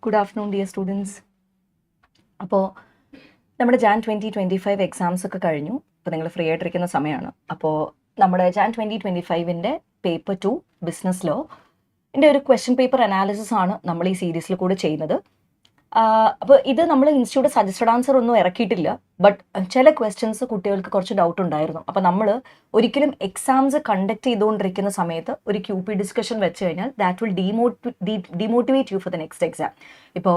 Good afternoon, dear students. അപ്പോൾ നമ്മുടെ Jan 2025 exams ഒക്കെ കഴിഞ്ഞു. അപ്പോൾ നിങ്ങൾ ഫ്രീ ആയിട്ടിരിക്കുന്ന സമയമാണ്. അപ്പോൾ നമ്മുടെ ജാൻ 2025 പേപ്പർ 2 ബിസിനസ് ലോ ഒരു ക്വസ്റ്റ്യൻ പേപ്പർ അനാലിസിസ് ആണ് നമ്മൾ ഈ സീരീസിൽ കൂടെ ചെയ്യുന്നത്. അപ്പോൾ ഇത് നമ്മൾ ഇൻസ്റ്റിറ്റ്യൂട്ട് സജസ്റ്റഡ് ആൻസർ ഒന്നും ഇറക്കിയിട്ടില്ല. ബട്ട് ചില ക്വസ്റ്റ്യൻസ് കുട്ടികൾക്ക് കുറച്ച് ഡൗട്ട് ഉണ്ടായിരുന്നു. അപ്പോൾ നമ്മൾ ഒരിക്കലും എക്സാംസ് കണ്ടക്ട് ചെയ്തുകൊണ്ടിരിക്കുന്ന സമയത്ത് ഒരു QP ഡിസ്കഷൻ വെച്ച് കഴിഞ്ഞാൽ that will demotivate you for the next exam. ഇപ്പോൾ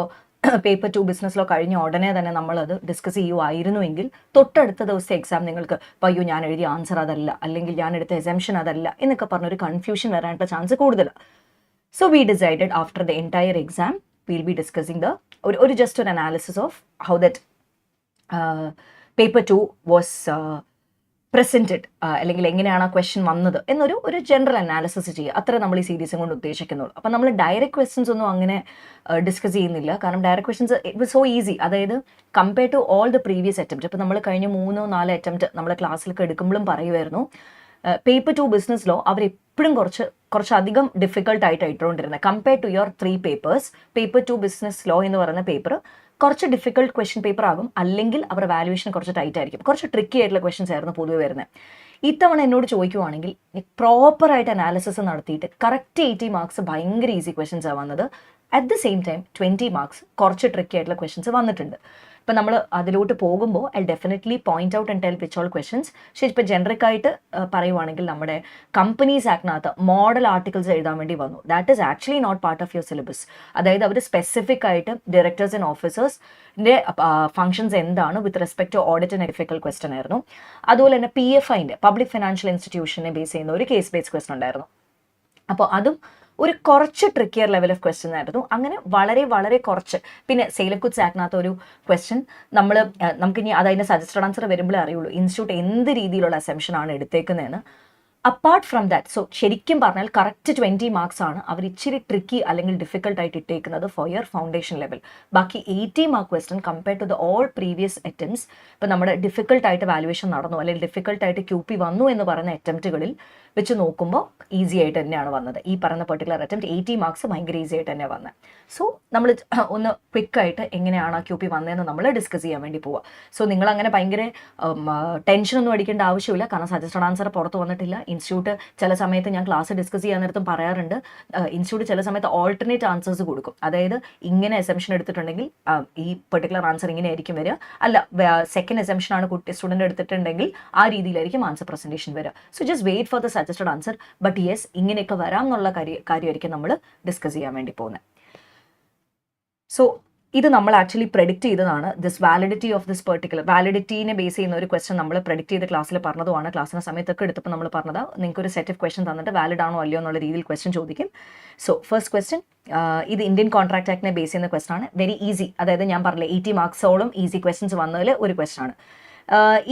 പേപ്പർ 2 ബിസിനസ്സിലോ കഴിഞ്ഞ ഉടനെ തന്നെ നമ്മളത് ഡിസ്കസ് ചെയ്യുമായിരുന്നുവെങ്കിൽ തൊട്ടടുത്ത ദിവസത്തെ എക്സാം നിങ്ങൾക്ക് ഇപ്പോൾ അയ്യോ ഞാൻ എഴുതിയ ആൻസർ അതല്ല, അല്ലെങ്കിൽ ഞാൻ എടുത്ത എക്സംഷൻ അതല്ല എന്നൊക്കെ പറഞ്ഞൊരു കൺഫ്യൂഷൻ വരാനുള്ള ചാൻസ് കൂടുതലാണ്. So we decided after the entire exam we'll be discussing just an analysis of how that paper 2 was presented, അല്ലെങ്കിൽ എങ്ങനെയാണ് ആ ക്വസ്റ്റ്യൻ വന്നത് എന്നൊരു ജനറൽ അനാലിസിസ് ചെയ്യുക. അത്ര നമ്മൾ ഈ സീരീസും കൊണ്ട് ഉദ്ദേശിക്കുന്നുള്ളൂ. അപ്പം നമ്മൾ ഡയറക്റ്റ് ക്വസ്റ്റ്യൻസ് ഒന്നും അങ്ങനെ ഡിസ്കസ് ചെയ്യുന്നില്ല. കാരണം direct questions it was so easy. അതായത് compare to all the previous attempt. ഇപ്പോൾ നമ്മൾ കഴിഞ്ഞ 3-4 അറ്റംപ്റ്റ് നമ്മുടെ ക്ലാസ്സിലൊക്കെ എടുക്കുമ്പോഴും പറയുമായിരുന്നു പേപ്പർ 2 ബിസിനസ് ലോ അവരെപ്പോഴും കുറച്ചധികം ഡിഫിക്കൽട്ടായിട്ട് ഇട്ടുകൊണ്ടിരുന്നത്. Compare to your 3 papers, paper 2 business law എന്ന് പറയുന്ന പേപ്പർ കുറച്ച് ഡിഫിക്കൽട്ട് ക്വസ്റ്റ്യൻ പേപ്പർ ആകും, അല്ലെങ്കിൽ അവരുടെ വാല്യുവേഷൻ കുറച്ച് ടൈറ്റ് ആയിരിക്കും. കുറച്ച് ട്രിക്കി ആയിട്ടുള്ള ക്വസ്റ്റ്യൻസ് ആയിരുന്നു പൊതുവെ വരുന്നത്. ഇത്തവണ എന്നോട് ചോദിക്കുവാണെങ്കിൽ പ്രോപ്പറായിട്ട് അനാലിസിസ് നടത്തിയിട്ട് കറക്റ്റ് 80 മാർക്സ് ഭയങ്കര ഈസി ക്വസ്റ്റ്യൻസാണ് വന്നത്. At the same time 20 marks കുറച്ച് ട്രിക്കി ആയിട്ടുള്ള ക്വസ്റ്റ്യൻസ് വന്നിട്ടുണ്ട്. ഇപ്പം നമ്മൾ അതിലോട്ട് പോകുമ്പോൾ I definitely point out and tell which all questions. പക്ഷേ ഇപ്പോൾ ജനറിക്കായിട്ട് പറയുവാണെങ്കിൽ നമ്മുടെ കമ്പനീസ് ആക്ടിനകത്ത് മോഡൽ ആർട്ടിക്കിൾസ് എഴുതാൻ വേണ്ടി വന്നു. That is actually not part of your syllabus. അതായത് അവർ സ്പെസിഫിക് ആയിട്ട് ഡയറക്ടേഴ്സ് ആൻഡ് ഓഫീസേഴ്സിൻ്റെ ഫംഗ്ഷൻസ് എന്താണ് with respect to audit and difficult question ആയിരുന്നു. അതുപോലെ തന്നെ PFIൻ്റെ പബ്ലിക് ഫിനാൻഷ്യൽ ഇൻസ്റ്റിറ്റ്യൂഷനെ ബേസ് ചെയ്യുന്ന ഒരു കേസ് ബേസ്ഡ് ക്വസ്റ്റൻ ഉണ്ടായിരുന്നു. അപ്പോൾ അതും ഒരു കുറച്ച് ട്രിക്കിയർ ലെവൽ ഓഫ് ക്വസ്റ്റ്യൻ ആയിരുന്നു. അങ്ങനെ വളരെ കുറച്ച്. പിന്നെ സെയിൽ ഓഫ് ഗുഡ്സ് ആക്ടിനകത്ത് ഒരു ക്വസ്റ്റ്യൻ നമുക്കിനി അതതിൻ്റെ സജസ്റ്റഡ് ആൻസർ വരുമ്പോഴേ അറിയുള്ളൂ ഇൻസ്റ്റിറ്റ്യൂട്ട് എന്ത് രീതിയിലുള്ള അസംഷനാണ് എടുത്തേക്കുന്നതെന്ന്. അപ്പാർട്ട് ഫ്രം ദാറ്റ്, സോ ശരിക്കും പറഞ്ഞാൽ കറക്റ്റ് 20 മാർക്സ് ആണ് അവർ ഇച്ചിരി ട്രിക്കി അല്ലെങ്കിൽ ഡിഫിക്കൽട്ടായിട്ട് ഇട്ടേക്കുന്നത് ഫോർ യുവർ ഫൗണ്ടേഷൻ ലെവൽ. ബാക്കി 80 mark question compare to the all previous attempts. ഇപ്പോൾ നമ്മുടെ ഡിഫിക്കൽട്ടായിട്ട് വാല്യുവേഷൻ നടന്നു അല്ലെങ്കിൽ ഡിഫിക്കൽട്ടായിട്ട് QP വന്നു എന്ന് പറയുന്ന അറ്റംപ്റ്റുകളിൽ വെച്ച് നോക്കുമ്പോൾ ഈസി ആയിട്ട് തന്നെയാണ് വന്നത്. ഈ പറയുന്ന പെർട്ടിക്കുലർ അറ്റംപ്റ്റ് 80 മാർക്സ് ഭയങ്കര ഈസി ആയിട്ട് തന്നെ വന്നത്. സോ നമ്മൾ ഒന്ന് ക്വിക്കായിട്ട് എങ്ങനെയാണ് QP വന്നതെന്ന് നമ്മൾ ഡിസ്കസ് ചെയ്യാൻ വേണ്ടി പോവുക. സോ നിങ്ങളങ്ങനെ ഭയങ്കര ടെൻഷനൊന്നും അടിക്കേണ്ട ആവശ്യമില്ല. കാരണം സജസ്റ്റഡ് ആൻസർ പുറത്ത് വന്നിട്ടില്ല. ഇൻസ്റ്റിറ്റ്യൂട്ട് ചില സമയത്ത് ഞാൻ ക്ലാസ് ഡിസ്കസ് ചെയ്യാൻ നേരത്തും പറയാറുണ്ട്, ഇൻസ്റ്റിറ്റ്യൂട്ട് ചില സമയത്ത് ഓൾട്ടർനേറ്റ് ആൻസേഴ്സ് കൊടുക്കും. അതായത് ഇങ്ങനെ എസംഷൻ എടുത്തിട്ടുണ്ടെങ്കിൽ ഈ പെർട്ടിക്കുലർ ആൻസർ ഇങ്ങനെ ആയിരിക്കും വരിക, അല്ല സെക്കൻഡ് എസംഷനാണ് സ്റ്റുഡൻറ്റ് എടുത്തിട്ടുണ്ടെങ്കിൽ ആ രീതിയിലായിരിക്കും ആൻസർ പ്രസൻറ്റേഷൻ വരിക. So just wait for the suggested answer. But yes, ഇങ്ങനെയൊക്കെ വരാം എന്നുള്ള കാര്യമായിരിക്കും നമ്മൾ ഡിസ്കസ് ചെയ്യാൻ വേണ്ടി പോകുന്നത്. സോ ഇത് നമ്മൾ ആക്ച്വലി പ്രെഡിക്റ്റ് ചെയ്തതാണ്. This validity of this particular വാലിഡിറ്റീനെ ബേസ് ചെയ്യുന്ന ഒരു ക്വസ്റ്റൻ നമ്മൾ പ്രെഡിക്റ്റ് ചെയ്ത് ക്ലാസ്സിൽ പറഞ്ഞതുമാണ്. ക്ലാസ്സിന് സമയത്തൊക്കെ എടുത്തപ്പോൾ നമ്മൾ പറഞ്ഞത് നിങ്ങൾക്ക് ഒരു സെറ്റ് ഓഫ് ക്വസ്റ്റൻ തന്നിട്ട് വാലിഡ് ആണോ അല്ലയോ എന്നുള്ള രീതിയിൽ ക്വസ്റ്റൻ ചോദിക്കും. സോ ഫസ്റ്റ് ക്വസ്റ്റൻ, ഇത് ഇന്ത്യൻ കോൺട്രാക്ട് ആക്ടിനെ ബേസ് ചെയ്യുന്ന ക്വസ്റ്റൻ ആണ്. Very easy. അതായത് ഞാൻ പറഞ്ഞില്ല 80 മാർക്സോളം ഈസി ക്വസ്റ്റൻസ് വന്നതിൽ ഒരു ക്വസ്റ്റൻ ആണ്.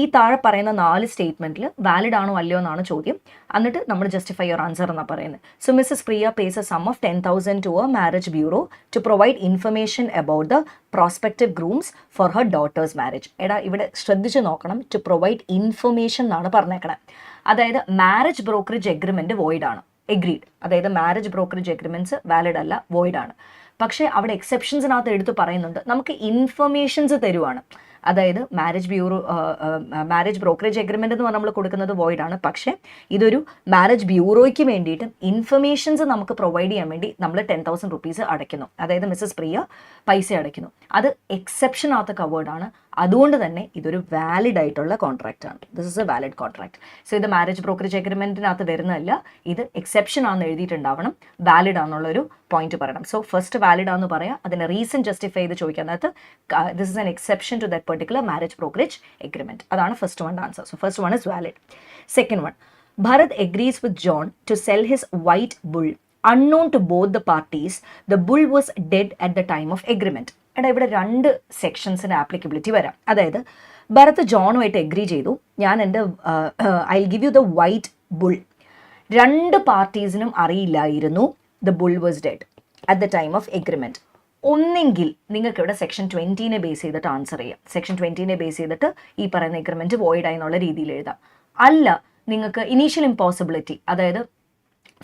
ഈ താഴെ പറയുന്ന 4 സ്റ്റേറ്റ്മെൻറ്റിൽ വാലിഡ് ആണോ അല്ലയോ എന്നാണ് ചോദ്യം. എന്നിട്ട് നമ്മൾ ജസ്റ്റിഫൈ യുവർ ആൻസർ എന്നാണ് പറയുന്നത്. So Mrs Priya pays a sum of 10,000 to a marriage bureau to provide information about the prospective grooms for her daughter's marriage. ഇവിടെ ശ്രദ്ധിച്ച് നോക്കണം, ടു പ്രൊവൈഡ് ഇൻഫർമേഷൻ എന്നാണ് പറഞ്ഞേക്കണത്. അതായത് മാരേജ് ബ്രോക്കറേജ് എഗ്രിമെൻറ്റ് വോയിഡ് ആണ്. Agreed. അതായത് മാരേജ് ബ്രോക്കറേജ് എഗ്രിമെൻറ്റ്സ് വാലിഡ് അല്ല, void ആണ്. പക്ഷേ അവിടെ എക്സെപ്ഷൻസിനകത്ത് എടുത്ത് പറയുന്നുണ്ട് നമുക്ക് ഇൻഫർമേഷൻസ് തരുവാണ്. അതായത് മാരേജ് ബ്രോക്കറേജ് എഗ്രിമെൻ്റ് എന്ന് പറഞ്ഞാൽ നമ്മൾ കൊടുക്കുന്നത് വോയിഡ് ആണ്. പക്ഷേ ഇതൊരു മാരേജ് ബ്യൂറോയ്ക്ക് വേണ്ടിയിട്ട് ഇൻഫർമേഷൻസ് നമുക്ക് പ്രൊവൈഡ് ചെയ്യാൻ വേണ്ടി നമ്മൾ 10,000 റുപ്പീസ് അടയ്ക്കുന്നു. അതായത് മിസ്സസ് പ്രിയ പൈസ അടയ്ക്കുന്നു. അത് എക്സെപ്ഷനകത്ത് കവേർഡ് ആണ്. അതുകൊണ്ട് തന്നെ ഇതൊരു വാലിഡ് ആയിട്ടുള്ള കോൺട്രാക്റ്റ് ആണ്. This is a valid contract. So ഇത് മാരേജ് ബ്രോക്കറേജ് എഗ്രിമെൻറ്റിനകത്ത് വരുന്നതല്ല, ഇത് എക്സെപ്ഷൻ ആണെന്ന് എഴുതിയിട്ടുണ്ടാവണം. വാലിഡ് ആണെന്നുള്ളൊരു പോയിന്റ് പറയണം. സോ ഫസ്റ്റ് വാലിഡ് ആണെന്ന് പറയാം, അതിൻ്റെ റീസൺ ജസ്റ്റിഫൈ ചെയ്ത് ചോദിക്കാനകത്ത് this is an exception to that particular marriage brokerage agreement. അതാണ് first one answer. So first one is valid. Second one, Bharat agrees with John to sell his white bull unknown to both the parties. The bull was dead at the time of agreement. ഇവിടെ 2 സെക്ഷൻസിൻ്റെ applicability വരാം. അതായത് Bharat ജോണുമായിട്ട് agree ചെയ്തു, ഞാൻ എൻ്റെ I will give you the white bull. 2 പാർട്ടീസിനും അറിയില്ലായിരുന്നു the bull was dead at the time of agreement. ഒന്നെങ്കിൽ നിങ്ങൾക്ക് ഇവിടെ സെക്ഷൻ 20നെ ബേസ് ചെയ്തിട്ട് ആൻസർ ചെയ്യാം. സെക്ഷൻ 20നെ ബേസ് ചെയ്തിട്ട് ഈ പറയുന്ന എഗ്രിമെൻറ്റ് വോയിഡ് ആയി എന്നുള്ള രീതിയിൽ എഴുതാം. അല്ല നിങ്ങൾക്ക് ഇനീഷ്യൽ ഇമ്പോസിബിലിറ്റി, അതായത്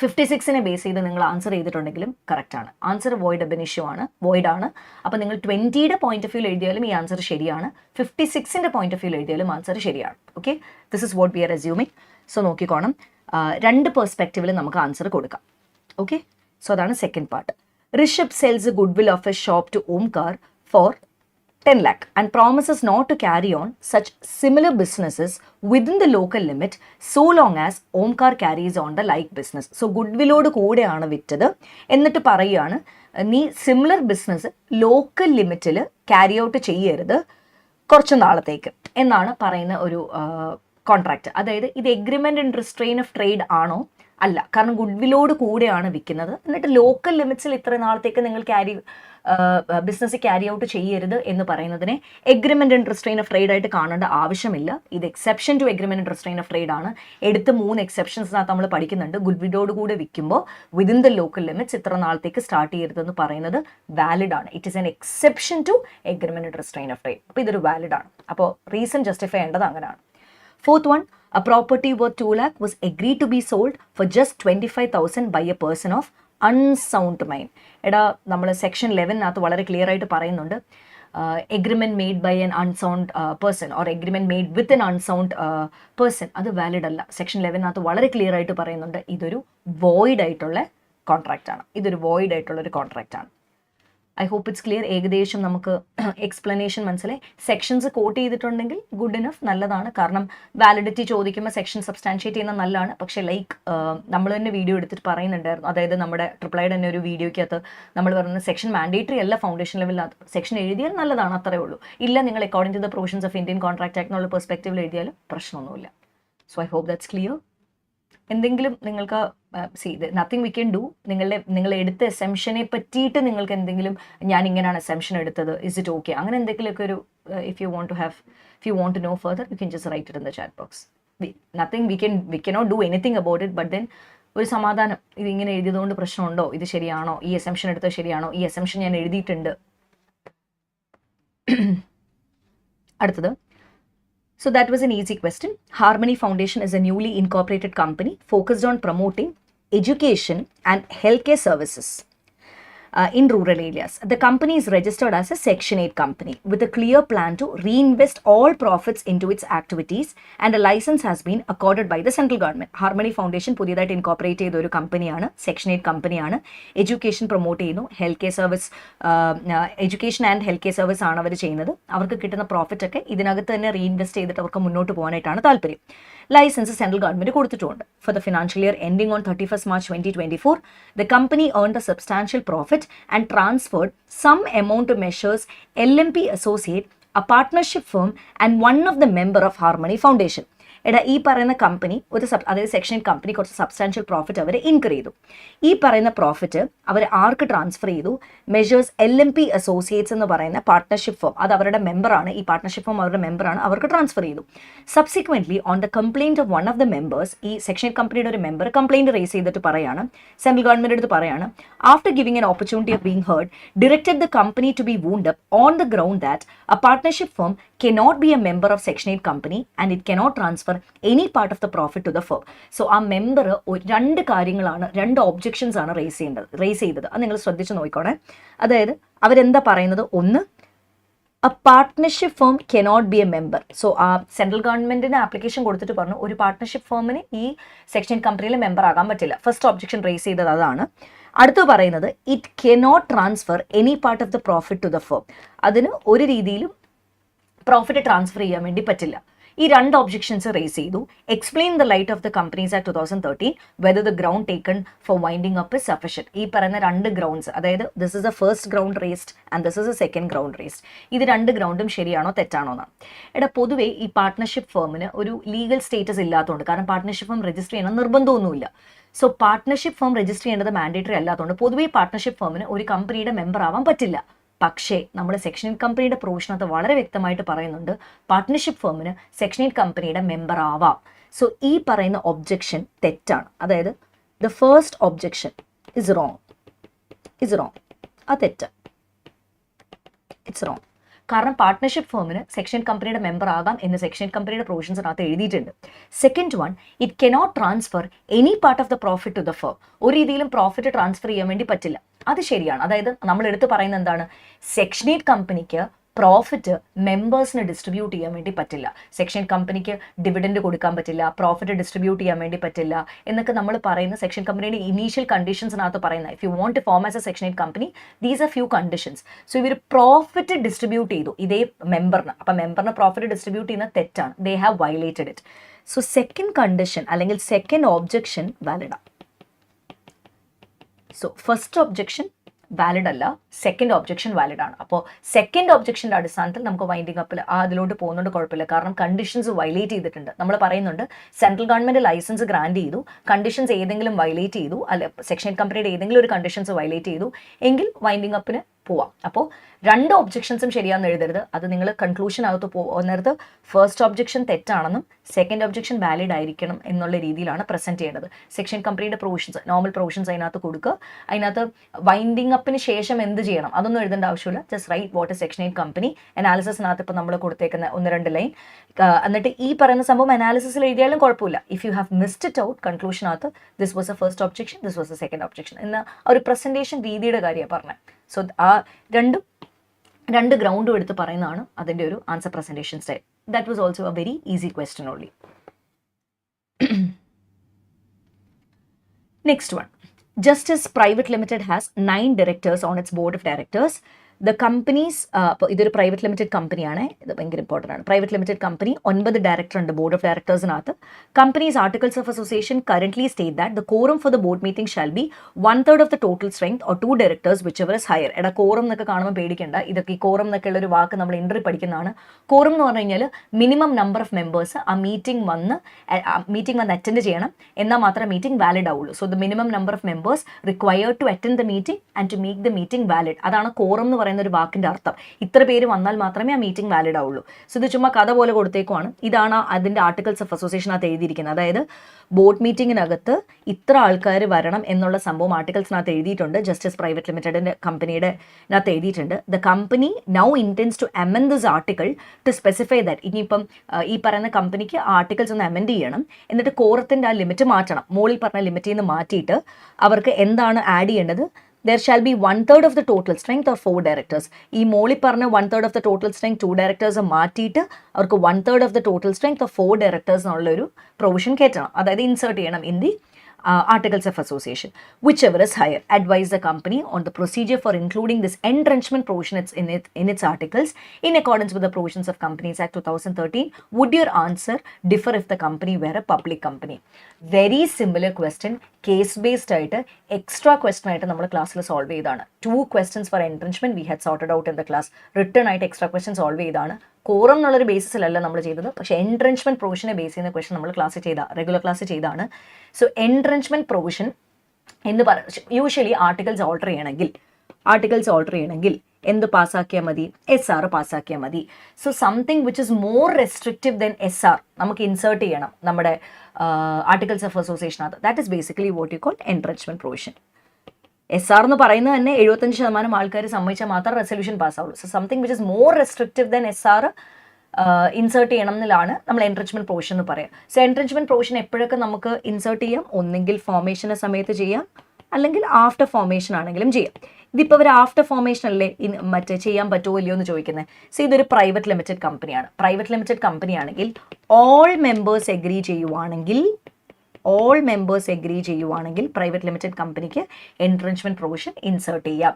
56നെ ബേസ് ചെയ്ത് നിങ്ങൾ ആൻസർ ചെയ്തിട്ടുണ്ടെങ്കിലും കറക്റ്റ് ആണ്. ആൻസർ വോയിഡ് അബിനിഷ്യോ ആണ്, വോയിഡ് ആണ്. അപ്പോൾ നിങ്ങൾ 20യുടെ പോയിന്റ് ഓഫ് വ്യൂ എഴുതിയാലും ഈ ആൻസർ ശരിയാണ്, 56ന്റെ പോയിന്റ് ഓഫ് വ്യൂ എഴുതിയാലും ആൻസർ ശരിയാണ്. Okay, this is what we are assuming. So നോക്കിക്കോണം, രണ്ട് പെർസ്പെക്റ്റീവിൽ നമുക്ക് ആൻസർ കൊടുക്കാം. ഓക്കെ, സോ അതാണ് second part. Rishabh sells goodwill of a shop to Omkar for 10 lakh and promises not to carry on such similar businesses within the local limit so long as Omkar carries on the like business. So goodwill കൂടെയാണ് വിറ്റത്, എന്നിട്ട് പറയുകയാണ് നീ similar business local ലിമിറ്റിൽ carry out ചെയ്യരുത് കുറച്ച് നാളത്തേക്ക് എന്നാണ് പറയുന്ന ഒരു കോൺട്രാക്റ്റ്. അതായത് ഇത് agreement in restraint of trade ആണോ? അല്ല, കാരണം ഗുഡ്വില്ലോട് കൂടെയാണ് വിൽക്കുന്നത്. എന്നിട്ട് ലോക്കൽ ലിമിറ്റ്സിൽ ഇത്ര നാളത്തേക്ക് നിങ്ങൾ ബിസിനസ് ക്യാരി ഔട്ട് ചെയ്യരുത് എന്ന് പറയുന്നതിനെ agreement in restraint of trade ആയിട്ട് കാണേണ്ട ആവശ്യമില്ല. ഇത് exception to agreement in restraint of trade ആണ്. എടുത്ത് 3 എക്സെപ്ഷൻസിനകത്ത് നമ്മൾ പഠിക്കുന്നുണ്ട്. ഗുഡ്വില്ലോട് കൂടെ വിൽക്കുമ്പോൾ വിതിൻ ദ ലോക്കൽ ലിമിറ്റ്സ് ഇത്ര നാളത്തേക്ക് സ്റ്റാർട്ട് ചെയ്യരുതെന്ന് പറയുന്നത് വാലിഡ് ആണ്. It is an exception to agreement in restraint of trade. അപ്പോൾ ഇതൊരു വാലിഡ് ആണ്. അപ്പോൾ റീസൺ ജസ്റ്റിഫൈ ചെയ്യേണ്ടത് അങ്ങനെയാണ്. Fourth one, a property worth 2 lakh was agreed to be sold for just 25,000 by a person of unsound mind. എടാ, നമ്മൾ section 11 വളരെ clear ആയിട്ട് പറയുന്നുണ്ട്, agreement made by an unsound person or agreement made with an unsound person, അത് valid അല്ല. Section 11 വളരെ clear ആയിട്ട് പറയുന്നുണ്ട് ഇതൊരു വോയിഡ് ആയിട്ടുള്ള കോൺട്രാക്റ്റ് ആണ്. ഇതൊരു വോയിഡ് ആയിട്ടുള്ള ഒരു കോൺട്രാക്റ്റ് ആണ്. I hope it's clear. ഏകദേശം നമുക്ക് എക്സ്പ്ലനേഷൻ മനസ്സിലായി. സെക്ഷൻസ് കോട്ട് ചെയ്തിട്ടുണ്ടെങ്കിൽ ഗുഡ് ഇനഫ്, നല്ലതാണ്. കാരണം വാലിഡിറ്റി ചോദിക്കുമ്പോൾ സെക്ഷൻ സബ്സ്റ്റാൻഷിയേറ്റ് ചെയ്യുന്നത് നല്ലതാണ്. പക്ഷേ ലൈക്ക് നമ്മൾ തന്നെ വീഡിയോ എടുത്തിട്ട് പറയുന്നുണ്ടായിരുന്നു, അതായത് നമ്മുടെ ട്രിപ്ലൈഡ് തന്നെ ഒരു വീഡിയോയ്ക്കകത്ത് നമ്മൾ പറയുന്നത് സെക്ഷൻ മാൻഡേറ്ററി അല്ല ഫൗണ്ടേഷൻ ലെവലിനകത്ത്. സെക്ഷൻ എഴുതിയാൽ നല്ലതാണ്, അത്രേ ഉള്ളൂ. ഇല്ല, നിങ്ങൾ according to the provisions of Indian contract act എന്നുള്ള പെർസ്പെക്റ്റീവിൽ എഴുതിയാലും പ്രശ്നമൊന്നുമില്ല. So I hope that's clear. എന്തെങ്കിലും നിങ്ങൾക്ക് നത്തിങ് വി ക്യാൻ ഡു, നിങ്ങൾ എടുത്ത എസംഷനെ പറ്റിയിട്ട് നിങ്ങൾക്ക് എന്തെങ്കിലും ഞാൻ ഇങ്ങനെയാണ് എസംഷൻ എടുത്തത്, ഇസ് ഇറ്റ് ഓക്കെ, അങ്ങനെ എന്തെങ്കിലുമൊക്കെ ഒരു if you want to know further you can just write it in the chat box. Nothing we cannot do anything about it, but then ഒരു സമാധാനം, ഇതിങ്ങനെ എഴുതിയതുകൊണ്ട് പ്രശ്നമുണ്ടോ, ഇത് ശരിയാണോ, ഈ എസംഷൻ എടുത്തത് ശരിയാണോ, ഈ എസംഷൻ ഞാൻ എഴുതിയിട്ടുണ്ട്. അടുത്തത്, so that was an easy question. Harmony Foundation is a newly incorporated company focused on promoting education and healthcare services in rural areas. The company is registered as a Section 8 company with a clear plan to reinvest all profits into its activities, and a license has been accorded by the central government. Harmony Foundation പുതിയതായിട്ട് incorporate ചെയ്ത ഒരു കമ്പനിയാണ്, section 8 കമ്പനിയാണ്. Education promote ചെയ്യുന്നു, health care service, education and health care service ആണ് അവർ ചെയ്യുന്നത്. അവർക്ക് കിട്ടുന്ന പ്രോഫിറ്റ് ഒക്കെ ഇതിനകത്ത് തന്നെ റീഇൻവെസ്റ്റ് ചെയ്തിട്ട് അവർക്ക് മുന്നോട്ട് പോകാനായിട്ടാണ് താല്പര്യം. ലൈസൻസ് സെൻട്രൽ ഗവൺമെന്റ് കൊടുത്തിട്ടുണ്ട്. For the financial year ending on 31st March 2024, the company earned a substantial profit and transferred some amount to Messrs. LMP Associate, a partnership firm and one of the member of Harmony Foundation. എടാ, ഈ പറയുന്ന company അതായത് section 8 company കുറച്ച് substantial profit അവർ incur ചെയ്തു. ഈ പറയുന്ന profit അവർ ആർക്ക് transfer ചെയ്തു? Measures LMP associates എന്ന് പറയുന്ന പാർട്ട്ണർഷിപ്പ് ഫേം, അത് അവരുടെ മെമ്പറാണ്, ഈ പാർട്ട്ണർഷിപ്പ് ഫേം അവരുടെ മെമ്പറാണ്, അവർക്ക് ട്രാൻസ്ഫർ ചെയ്തു. Subsequently on the complaint of one of the members, ഈ സെക്ഷൻ 8 കമ്പനിയുടെ ഒരു മെമ്പർ കംപ്ലയിൻറ്റ് റേസ് ചെയ്തിട്ട് പറയാണ്, സെൻട്രൽ ഗവൺമെൻറ് അടുത്ത് പറയാണ്, after giving an opportunity of being heard, directed the company to be wound up on the ground that a partnership firm cannot be a member of Section 8 company and it cannot transfer any part of the profit to the firm. So ആ member രണ്ട് കാര്യങ്ങളാണ്, രണ്ട് objections ആണ് raise ചെയ്തത്. അത് നിങ്ങൾ ശ്രദ്ധിച്ച് നോക്കിക്കോണേ. അതായത് അവരെന്താ പറയുന്നത്? ഒന്ന്, a partnership firm cannot be a member. So ആ സെൻട്രൽ ഗവൺമെന്റിന് ആപ്ലിക്കേഷൻ കൊടുത്തിട്ട് പറഞ്ഞു ഒരു പാർട്ട്ണർഷിപ്പ് ഫേമിന് ഈ സെക്ഷൻ കമ്പനിയിലെ മെമ്പർ ആകാൻ പറ്റില്ല. ഫസ്റ്റ് ഒബ്ജെക്ഷൻ റേസ് ചെയ്തത് അതാണ്. അടുത്ത് പറയുന്നത് it cannot transfer any part of the profit to the firm. അതിന് ഒരു രീതിയിലും പ്രോഫിറ്റ് ട്രാൻസ്ഫർ ചെയ്യാൻ വേണ്ടി പറ്റില്ല. ഈ രണ്ട് ഒബ്ജെക്ഷൻസ് റേസ് ചെയ്തു. Explain the light of the companies at 2013 whether the ground taken four winding up is sufficient. ഈ പറയുന്ന രണ്ട് ഗ്രൗണ്ട്സ്, അതായത് this is a first ground raised and this is A second ground raised, ഇത് രണ്ട് ഗ്രൗണ്ടും ശരിയാണോ തെറ്റാണോ എന്നാണ്. എടാ, പൊതുവേ ഈ പാർട്ട്ണർഷിപ്പ് ഫേമിന് ഒരു ലീഗൽ സ്റ്റേറ്റസ് ഇല്ലാത്തതുകൊണ്ട്, കാരണം പാർട്ട്ണർഷിപ്പ് ഫേം രജിസ്റ്റർ ചെയ്യണം നിർബന്ധമൊന്നുമില്ല. സോ പാർട്ട്ണർഷിപ്പ് ഫേം രജിസ്റ്റർ ചെയ്യേണ്ടത് മാൻഡേറ്ററി അല്ലാത്തതുകൊണ്ട് പൊതുവേ പാർട്ട്ണർഷിപ്പ് ഫേമിന് ഒരു കമ്പനിയുടെ മെമ്പർ ആവാൻ പറ്റില്ല. പക്ഷേ നമ്മൾ സെക്ഷൻ 8 കമ്പനിയുടെ പ്രൊവിഷനകത്ത് വളരെ വ്യക്തമായിട്ട് പറയുന്നുണ്ട് പാർട്ട്ണർഷിപ്പ് ഫേമിന് സെക്ഷൻ 8 കമ്പനിയുടെ മെമ്പർ ആവാം. സോ ഈ പറയുന്ന ഒബ്ജെക്ഷൻ തെറ്റാണ്. അതായത് the first objection is wrong. ആ തെറ്റ്, ഇറ്റ്സ് റോങ്. കാരണം പാർട്ട്ണർഷിപ്പ് ഫേമിന് സെക്ഷൻ കമ്പനിയുടെ മെമ്പർ ആകാം എന്ന് സെക്ഷൻ കമ്പനിയുടെ പ്രൊവിഷൻസിനകത്ത് എഴുതിയിട്ടുണ്ട്. Second one, it cannot transfer any part of the profit to the firm. ഒരു രീതിയിലും പ്രോഫിറ്റ് ട്രാൻസ്ഫർ ചെയ്യാൻ വേണ്ടി പറ്റില്ല. അത് ശരിയാണ്. അതായത് നമ്മൾ എടുത്ത് പറയുന്നത് എന്താണ്, സെക്ഷൻ 8 കമ്പനിക്ക് പ്രോഫിറ്റ് മെമ്പേഴ്സിന് ഡിസ്ട്രിബ്യൂട്ട് ചെയ്യാൻ വേണ്ടി പറ്റില്ല. സെക്ഷൻ കമ്പനിക്ക് ഡിവിഡൻഡ് കൊടുക്കാൻ പറ്റില്ല, പ്രോഫിറ്റ് ഡിസ്ട്രിബ്യൂട്ട് ചെയ്യാൻ വേണ്ടി പറ്റില്ല എന്നൊക്കെ നമ്മൾ പറയുന്ന സെക്ഷൻ കമ്പനിയുടെ ഇനീഷ്യൽ കണ്ടീഷൻസിനകത്ത് പറയുന്നത്. If you want to form as a section 8 company, these are few conditions. So ഇവർ പ്രോഫിറ്റ് ഡിസ്ട്രിബ്യൂട്ട് ചെയ്തു ഇതേ മെമ്പറിന്. അപ്പം മെമ്പറിന് പ്രോഫിറ്റ് ഡിസ്ട്രിബ്യൂട്ട് ചെയ്യുന്നത് തെറ്റാണ്. They have violated it. So second condition അല്ലെങ്കിൽ സെക്കൻഡ് ഒബ്ജെക്ഷൻ വാലിഡ് ആണ്. സോ ഫസ്റ്റ് ഒബ്ജെക്ഷൻ വാലിഡ് അല്ല, സെക്കൻഡ് ഒബ്ജെക്ഷൻ വാലിഡ് ആണ്. അപ്പോൾ സെക്കൻഡ് ഒബ്ജെക്ഷൻ്റെ അടിസ്ഥാനത്തിൽ നമുക്ക് വൈൻഡിങ് അപ്പിൽ അതിലോട്ട് പോകുന്നുണ്ട്, കുഴപ്പമില്ല. കാരണം കണ്ടീഷൻസ് വയലേറ്റ് ചെയ്തിട്ടുണ്ട്. നമ്മൾ പറയുന്നുണ്ട് സെൻട്രൽ ഗവൺമെന്റ് ലൈസൻസ് ഗ്രാൻഡ് ചെയ്തു, കണ്ടീഷൻസ് ഏതെങ്കിലും വയലേറ്റ് ചെയ്തു, അല്ലെ സെക്ഷൻ കമ്പനിയുടെ ഏതെങ്കിലും ഒരു കണ്ടീഷൻസ് വയലേറ്റ് ചെയ്തു എങ്കിൽ വൈൻഡിങ് അപ്പിന് പോവാം. അപ്പോൾ രണ്ട് ഒബ്ജെക്ഷൻസും ശരിയാണെന്ന് എഴുതരുത്. അത് നിങ്ങൾ കൺക്ലൂഷനകത്ത് പോകുന്നിടത്ത് ഫസ്റ്റ് ഒബ്ജെക്ഷൻ തെറ്റാണെന്നും സെക്കൻഡ് ഒബ്ജെക്ഷൻ വാലിഡ് ആയിരിക്കണം എന്നുള്ള രീതിയിലാണ് പ്രസന്റ് ചെയ്യേണ്ടത്. സെക്ഷൻ കമ്പനിയുടെ പ്രൊവിഷൻസ്, നോർമൽ പ്രൊവിഷൻസ് അതിനകത്ത് കൊടുക്കുക. അതിനകത്ത് വൈൻഡിങ് അപ്പിന് ശേഷം എന്ത് ചെയ്യണം അതൊന്നും എഴുതേണ്ട ആവശ്യമില്ല. Just write what is section 8 company. അനാലിസിസിനകത്ത് ഇപ്പോൾ നമ്മൾ കൊടുത്തേക്കുന്ന 1-2 ലൈൻ എന്നിട്ട് ഈ പറയുന്ന സംഭവം അനാലിസിസിൽ എഴുതിയാലും കുഴപ്പമില്ല. If you have missed it out കൺക്ലൂഷനകത്ത് this was a first objection, this was a second objection എന്ന ഒരു പ്രസന്റേഷൻ രീതിയുടെ കാര്യമാണ് പറഞ്ഞത്. സോ ആ രണ്ട് ഗ്രൗണ്ടും എടുത്ത് പറയുന്നതാണ് അതിൻ്റെ ഒരു answer presentation style. That was also A very easy question only. Next one, Justice Private Limited has 9 directors on its board of directors. The companies, അപ്പോൾ ഇതൊരു പ്രൈവറ്റ് ലിമിറ്റഡ് കമ്പനിയാണ്, ഇത് ഭയങ്കര ഇമ്പോർട്ടൻ്റ് ആണ്. പ്രൈവറ്റ് ലിമിറ്റഡ് കമ്പനി 9 ഡയറക്ടർ ഉണ്ട് board of ഡയറക്ടേഴ്സിനകത്ത്. Companies articles of association currently state that the quorum for the board meeting shall be 1/3 of the total strength or 2 directors whichever is higher. എടാ quorum എന്നൊക്കെ കാണുമ്പോൾ പേടിക്കേണ്ട, ഇതൊക്കെ ഈ quorum എന്നൊക്കെ ഉള്ളൊരു വാക്ക് നമ്മൾ എൻട്രി പഠിക്കുന്നതാണ്. കോറം എന്ന് പറഞ്ഞു കഴിഞ്ഞാൽ മിനിമം നമ്പർ ഓഫ് മെമ്പേഴ്സ് ആ മീറ്റിംഗ് വന്ന് അറ്റൻഡ് ചെയ്യണം, എന്നാൽ മാത്രമേ മീറ്റിംഗ് വാലിഡ് ആവുള്ളൂ. So the minimum number of members required to attend the meeting and to make the meeting valid. അതാണ് കോറം എന്ന് പറയുന്ന ഒരു വാക്കിന്റെ അർത്ഥം. ഇത്ര പേര് വന്നാൽ മാത്രമേ ആ മീറ്റിംഗ് വാലിഡ് ആവുള്ളൂ. സോ ഇത് ചുമ്മാ കഥ പോലെ കൊടുത്തേക്കുവാണ്. ഇതാണ് അതിന്റെ ആർട്ടിക്കിൾസ് ഓഫ് അസോസിയേഷനകത്ത് എഴുതിയിരിക്കുന്നത്. അതായത് ബോർഡ് മീറ്റിംഗിനകത്ത് ഇത്ര ആൾക്കാർ വരണം എന്നുള്ള സംഭവം ആർട്ടിക്കിൾസിനകത്ത് എഴുതിയിട്ടുണ്ട്. ജസ്റ്റിസ് പ്രൈവറ്റ് ലിമിറ്റഡിന്റെ കമ്പനിയുടെ അകത്ത് എഴുതിയിട്ടുണ്ട്. The company now intends to amend this article to specify that. ഇനിയിപ്പം ഈ പറയുന്ന കമ്പനിക്ക് ആർട്ടിക്കിൾസ് ഒന്ന് അമെൻഡ് ചെയ്യണം, എന്നിട്ട് കോറത്തിന്റെ ആ ലിമിറ്റ് മാറ്റണം. മുകളിൽ പറഞ്ഞ ലിമിറ്റിൽ നിന്ന് മാറ്റിയിട്ട് അവർക്ക് എന്താണ് ആഡ് ചെയ്യേണ്ടത്, there shall be 1/3 of the total strength or 4 directors. ഈ മോളി പറഞ്ഞ 1/3 of the total strength 2 directors മാറ്റിയിട്ട് അവർക്ക് 1/3 of the total strength or 4 directors എന്നുള്ളൊരു പ്രൊവിഷൻ കയറ്റണം. അതായത് ഇൻസേർട്ട് ചെയ്യണം in the articles of association, whichever is higher. Advise the company on the procedure for including this entrenchment provision in its articles in accordance with the provisions of Companies Act 2013. Would your answer differ if the company were a public company? Very similar question, case based ആയിട്ട് extra question ആയിട്ട് നമ്മൾ ക്ലാസ്സിൽ solve ചെയ്താണ്. 2 questions for entrenchment we had sorted out in the class. Return ആയിട്ട് extra question solve ചെയ്താണ്. Quorum എന്നുള്ളൊരു ബേസിസിലല്ല നമ്മൾ ചെയ്തത്, പക്ഷേ എൻട്രൻച്ച്മെന്റ് പ്രൊവിഷനെ ബേസ് ചെയ്യുന്ന ക്വസ്റ്റൻ നമ്മൾ റെഗുലർ ക്ലാസ് ചെയ്താണ്. സോ എൻട്രൻച്ച്മെന്റ് പ്രൊവിഷൻ എന്ന് പറയുന്നത് യൂഷ്വലി ആർട്ടിക്കിൾസ് ഓൾട്ടർ ചെയ്യണമെങ്കിൽ എന്ത് പാസ്സാക്കിയാൽ മതി, SR പാസ്സാക്കിയാൽ മതി. So something which is more restrictive than SR നമുക്ക് ഇൻസേർട്ട് ചെയ്യണം നമ്മുടെ ആർട്ടിക്കിൾസ് ഓഫ് അസോസിയേഷനകത്ത്. That is basically what you call entrenchment provision. SR എന്ന് പറയുന്നത് തന്നെ 75% ആൾക്കാർ സമ്മതിച്ചാൽ മാത്രം റെസൊല്യൂഷൻ പാസ്സാവുള്ളൂ. So something which is more restrictive than SR insert ചെയ്യണം എന്നതാണ് നമ്മൾ എൻട്രൻച്ച്മെന്റ് പ്രൊവിഷൻ എന്ന് പറയാം. സോ എൻട്രൻച്ച്മെന്റ് പ്രൊവിഷൻ എപ്പോഴൊക്കെ നമുക്ക് ഇൻസേർട്ട് ചെയ്യാം, ഒന്നെങ്കിൽ ഫോർമേഷൻ്റെ സമയത്ത് ചെയ്യാം, അല്ലെങ്കിൽ ആഫ്റ്റർ ഫോർമേഷൻ ആണെങ്കിലും ചെയ്യാം. ഇതിപ്പോൾ അവർ ആഫ്റ്റർ ഫോർമേഷൻ അല്ലേ മറ്റേ ചെയ്യാൻ പറ്റുമോ ഇല്ലയോ എന്ന് ചോദിക്കുന്നത്. സോ ഇതൊരു പ്രൈവറ്റ് ലിമിറ്റഡ് കമ്പനിയാണ്. പ്രൈവറ്റ് ലിമിറ്റഡ് കമ്പനി ആണെങ്കിൽ ഓൾ മെമ്പേഴ്സ് എഗ്രി ചെയ്യുവാണെങ്കിൽ പ്രൈവറ്റ് ലിമിറ്റഡ് കമ്പനിക്ക് എൻട്രൻച്ച്മെന്റ് പ്രൊവിഷൻ ഇൻസേർട്ട് ചെയ്യാം.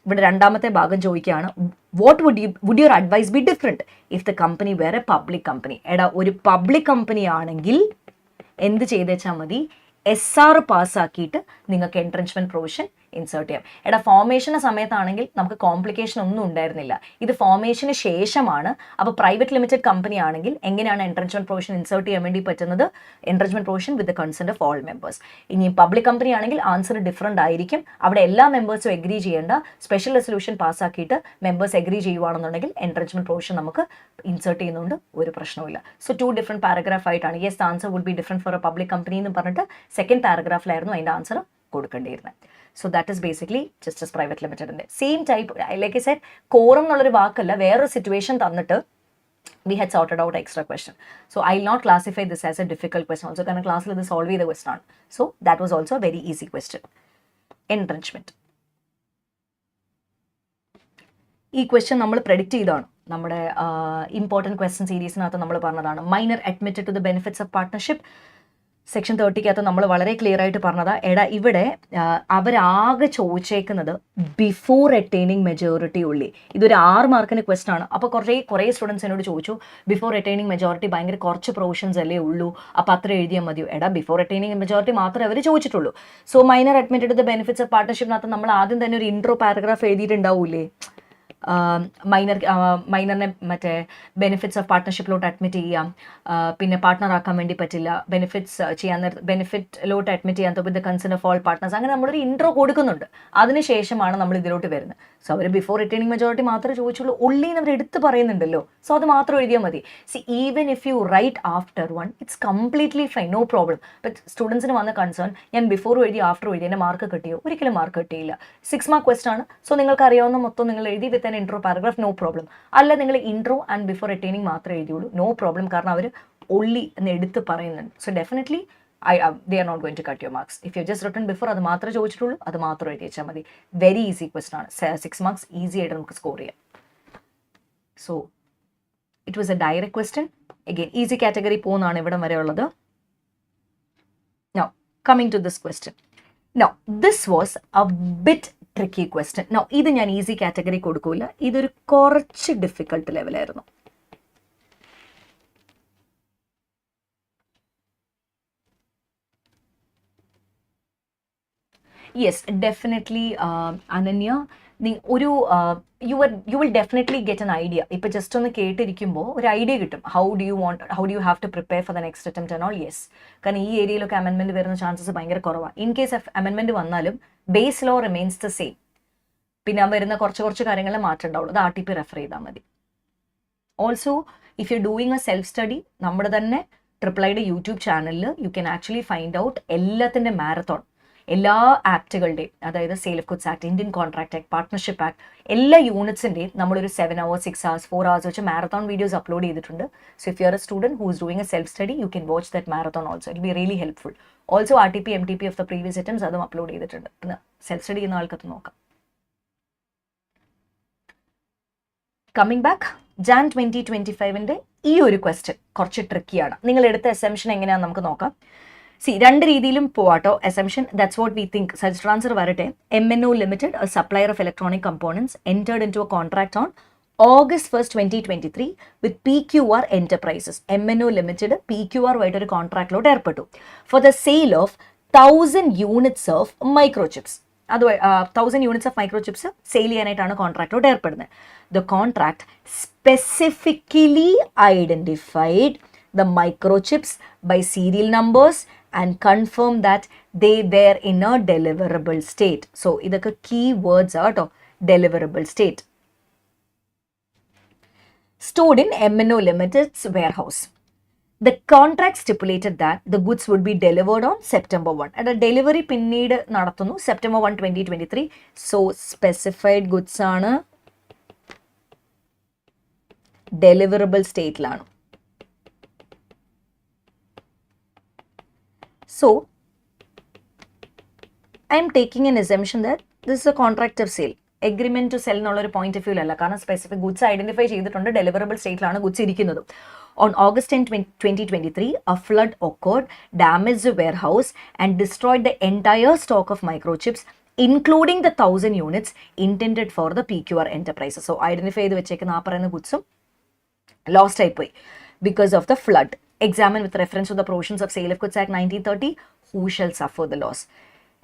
ഇവിടെ രണ്ടാമത്തെ ഭാഗം ചോദിക്കുകയാണ്, what would your advice be different if the company were a public company. എടാ ഒരു പബ്ലിക് കമ്പനി ആണെങ്കിൽ എന്ത് ചെയ്തേച്ചാൽ മതി, SR പാസ്സാക്കിയിട്ട് നിങ്ങൾക്ക് എൻട്രൻച്ച്മെന്റ് പ്രൊവിഷൻ ഇൻസേർട്ട് ചെയ്യാം. എടാ ഫോർമേഷൻ്റെ സമയത്താണെങ്കിൽ നമുക്ക് കോംപ്ലിക്കേഷൻ ഒന്നും ഉണ്ടായിരുന്നില്ല, ഇത് ഫോർമേഷന് ശേഷമാണ്. അപ്പോൾ പ്രൈവറ്റ് ലിമിറ്റഡ് കമ്പനി ആണെങ്കിൽ എങ്ങനെയാണ് എൻട്രൻച്ച്മെന്റ് പ്രൊവിഷൻ ഇൻസേർട്ട് ചെയ്യാൻ വേണ്ടി പറ്റുന്നത്, entrenchment provision with the consent of all members. ഇനി പബ്ലിക് കമ്പനി ആണെങ്കിൽ ആൻസർ ഡിഫറെൻ്റ് ആയിരിക്കും. അവിടെ എല്ലാ മെമ്പേഴ്സും എഗ്രി ചെയ്യേണ്ട, സ്പെഷ്യൽ റെസൊല്യൂഷൻ പാസ്സാക്കിയിട്ട് മെമ്പേഴ്സ് എഗ്രി ചെയ്യുവാണെന്നുണ്ടെങ്കിൽ എൻട്രൻച്ച്മെന്റ് പ്രൊവിഷൻ നമുക്ക് ഇൻസേർട്ട് ചെയ്യുന്നതുകൊണ്ട് ഒരു പ്രശ്നമില്ല. സോ 2 ഡിഫറെൻറ്റ് പാരഗ്രാഫ് ആയിട്ടാണ്. Yes, answer would be different for a public company എന്ന് പറഞ്ഞിട്ട് സെക്കൻഡ് പാരഗ്രാഫിലായിരുന്നു അതിൻ്റെ ആൻസർ കൊടുക്കേണ്ടിയിരുന്നത്. So that is basically just as private ലിമിറ്റഡിൻ്റെ same type. Like I Z, quorum എന്നുള്ളൊരു വാക്കല്ല, വേറൊരു സിറ്റുവേഷൻ തന്നിട്ട് we had sorted out extra question. So I'll not classify this as a difficult question also, കാരണം ക്ലാസ്സിൽ ഇത് സോൾവ് ചെയ്ത ക്വസ്റ്റൻ ആണ്. So that was also very easy question. Entrenchment, ഈ ക്വസ്റ്റ്യൻ നമ്മൾ പ്രെഡിക്റ്റ് ചെയ്തതാണ്. നമ്മുടെ ഇമ്പോർട്ടൻറ്റ് ക്വസ്റ്റൻ സീരീസിനകത്ത് നമ്മൾ പറഞ്ഞതാണ്. Minor admitted to the benefits of partnership section 30 നമ്മൾ വളരെ ക്ലിയർ ആയിട്ട് പറഞ്ഞതാ. എടാ ഇവിടെ അവരാകെ ചോദിച്ചേക്കുന്നത് ബിഫോർ അറ്റൈനിങ് മെജോറിറ്റി ഉള്ളി. ഇതൊരു 6 മാർക്കിന് ക്വസ്റ്റൻ ആണ്. അപ്പോൾ കുറേ സ്റ്റുഡൻസ് എന്നോട് ചോദിച്ചു, ബിഫോർ അറ്റൈനിങ് മെജോറിറ്റി ഭയങ്കര കുറച്ച് പ്രൊവിഷൻസ് അല്ലേ ഉള്ളൂ, അപ്പോൾ അത്ര എഴുതിയാൽ മതിയോ? എടാ ബിഫോർ അറ്റൈനിങ് മെജോറിറ്റി മാത്രമേ അവർ ചോദിച്ചിട്ടുള്ളൂ. So minor admitted the benefits of പാർട്ട്ണർഷിപ്പിനകത്ത് നമ്മൾ ആദ്യം തന്നെ ഒരു ഇൻട്രോ പാരഗ്രാഫ് എഴുതിയിട്ടുണ്ടാവൂലേ, മൈനറിനെ മറ്റേ ബെനിഫിറ്റ്സ് ഓഫ് പാർട്ട്ണർഷിപ്പിലോട്ട് അഡ്മിറ്റ് ചെയ്യാം, പിന്നെ പാർട്ട്ണർ ആക്കാൻ വേണ്ടി പറ്റില്ല, ബെനിഫിറ്റിലോട്ട് അഡ്മിറ്റ് ചെയ്യാൻ with the concern of all partners, അങ്ങനെ നമ്മളൊരു ഇൻട്രോ കൊടുക്കുന്നുണ്ട്. അതിനുശേഷമാണ് നമ്മൾ ഇതിലോട്ട് വരുന്നത്. സോ അവർ ബിഫോർ റിട്ടേണിംഗ് മെജോറിറ്റി മാത്രമേ ചോദിച്ചുള്ളൂ, ഉള്ളിന്ന് അവർ എടുത്ത് പറയുന്നുണ്ടല്ലോ. സോ അത് മാത്രം എഴുതിയാൽ മതി. See even if you write after one, it's completely fine, no problem. But സ്റ്റുഡൻസിന് വന്ന കൺസേൺ, ഞാൻ ബിഫോർ എഴുതി ആഫ്റ്റർ എഴുതി എൻ്റെ മാർക്ക് കിട്ടിയോ? ഒരിക്കലും മാർക്ക് കിട്ടിയില്ല. 6 മാർക്ക് ക്വസ്റ്റൻ ആണ്. സോ നിങ്ങൾക്ക് അറിയാവുന്ന മൊത്തം നിങ്ങൾ എഴുതി വിത്ത് ഇൻട്രോ പാരഗ്രാഫ്, നോ പ്രോബ്ലം. അല്ല നിങ്ങൾ ഇൻട്രോ ആൻഡ് ബിഫോർ അറ്റൈനിങ് മാത്രമേ എഴുതിയുള്ളൂ, നോ പ്രോബ്ലം. കാരണം അവർ ഒള്ളി എന്ന് എടുത്ത് പറയുന്നുണ്ട്. So definitely they are not going to cut your marks. If you've just written before, അത് മാത്രമേ ചോദിച്ചിട്ടുള്ളൂ, അത് മാത്രം എഴുതി വെച്ചാൽ മതി. വെരി ഈസി ക്വസ്റ്റൻ ആണ്. 6 മാർക്സ് ഈസി ആയിട്ട് നമുക്ക് സ്കോർ ചെയ്യാം. So it was A direct question. Again easy category പോകുന്നതാണ് ഇവിടം വരെ ഉള്ളത്. Now coming to this question. Now this was a bit tricky question. Now ഇത് ഞാൻ ഈസി കാറ്റഗറി കൊടുക്കൂല, ഇതൊരു കുറച്ച് ഡിഫിക്കൽട്ട് ലെവലായിരുന്നു. യെസ്, ഡെഫിനറ്റ്ലി അനന്യ, ഒരു you will definitely get an idea. ഇപ്പം ജസ്റ്റ് ഒന്ന് കേട്ടിരിക്കുമ്പോൾ ഒരു ഐഡിയ കിട്ടും. How do you have to prepare for the next attempt and all. Yes, കാരണം ഈ ഏരിയയിലൊക്കെ അമെൻമെൻറ്റ് വരുന്ന ചാൻസസ് ഭയങ്കര കുറവാണ്. ഇൻ കേസ് അമെൻമെൻറ്റ് വന്നാലും base law remains the same. പിന്നെ വരുന്ന കുറച്ച് കാര്യങ്ങളെ മാറ്റം ഉണ്ടാവുള്ളൂ. അത് RTP റെഫർ ചെയ്താൽ മതി. Also if you doing A self study, നമ്മുടെ തന്നെ ട്രിപ്പിൾ യൂട്യൂബ് ചാനലിൽ you can actually find out എല്ലാത്തിൻ്റെ മാരത്തോൺ, എല്ലാ ആക്റ്റുകളുടെയും, അതായത് sale of goods act, Indian contract act, partnership act, എല്ലാ യൂണിറ്റ്സിൻ്റെയും നമ്മളൊരു 7 hours 6 hours 4 hours വെച്ച് മാരത്തോൺ വീഡിയോസ് അപ്ലോഡ് ചെയ്തിട്ടുണ്ട്. So if you are A student who is doing A self study, you can watch that marathon also. It be really helpful. Also RTP MTP of the previous attempts അതും upload ചെയ്തിട്ടുണ്ട്. Self study ചെയ്യുന്ന ആൾക്കത് നോക്കാം. Coming back, Jan 2025 ഈ ഒരു question കുറച്ച് ട്രിക്കിയാണ്. നിങ്ങൾ എടുത്ത assumption എങ്ങനെയാണെന്ന് നമുക്ക് നോക്കാം. രണ്ട് രീതിയിലും പോവാട്ടോ assumption. That's what we think. Suggest answer വരട്ടെ. MNO limited, A supplier of electronic components, entered into a contract on August 1st, 2023 with PQR Enterprises. MNO limited PQR ആയിട്ട് ഒരു കോൺട്രാക്റ്റിലോട്ട് ഏർപ്പെട്ടു for the sale of 1000 units of microchips. അത് 1000 units of microchips sale ചെയ്യാനായിട്ടാണ് കോൺട്രാക്റ്റിലോട്ട് ഏർപ്പെടുന്നത്. The contract specifically identified the microchips by serial numbers and confirm that they were in a deliverable state. So idakku key words are deliverable state. Stored in MNO Limited's warehouse. The contract stipulated that the goods would be delivered on September 1. And a delivery pinned nadathunu September 1, 2023. So specified goods aanu deliverable state lanu. So, I am taking an assumption that this is a contract of sale. Agreement to sell എന്നുള്ള ഒരു point of view അല്ല, കാരണം specific goods identify ചെയ്തിട്ടുണ്ട്, deliverable സ്റ്റേറ്റിലാണ് goods ഇരിക്കുന്നത്. On August 10, 2023, a flood occurred, damaged the warehouse and destroyed the entire stock of microchips, including the 1000 units intended for the PQR Enterprises. So, identify ചെയ്ത് വെച്ചേക്കുന്ന ആ പറയുന്ന ഗുഡ്സും lost ആയിപ്പോയി because of the flood. Examine with reference to the provisions of Sale of Goods Act 1930, who shall suffer the loss.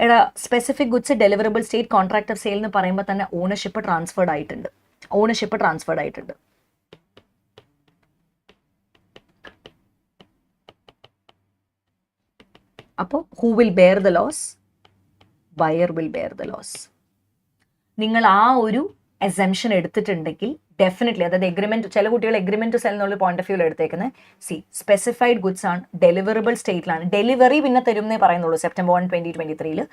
എടാ specific goods deliverable state contract of sale എന്ന് പറയുമ്പോൾ തന്നെ ownership transferred ആയിട്ടുണ്ട്. അപ്പോൾ who will bear the loss? Buyer will bear the loss. നിങ്ങൾ ആ ഒരു assumption എടുത്തിട്ടുണ്ടെങ്കിൽ ഡെഫിനറ്റ്ലി, അതായത് എഗ്രിമെന്റ്, ചില കുട്ടികൾ എഗ്രിമെന്റ് ടു സെൽ എന്നുള്ള പോയിന്റ് ഓഫ് വ്യൂവിൽ എടുത്തേക്കുന്നത് സ്പെസിഫൈഡ് ഗുഡ്സ് ആണ്, ഡെലിവറബിൾ സ്റ്റേറ്റിലാണ്, ഡെലിവറി പിന്നെ തരും എന്നേ പറയുന്നുള്ളൂ September 1, 2023.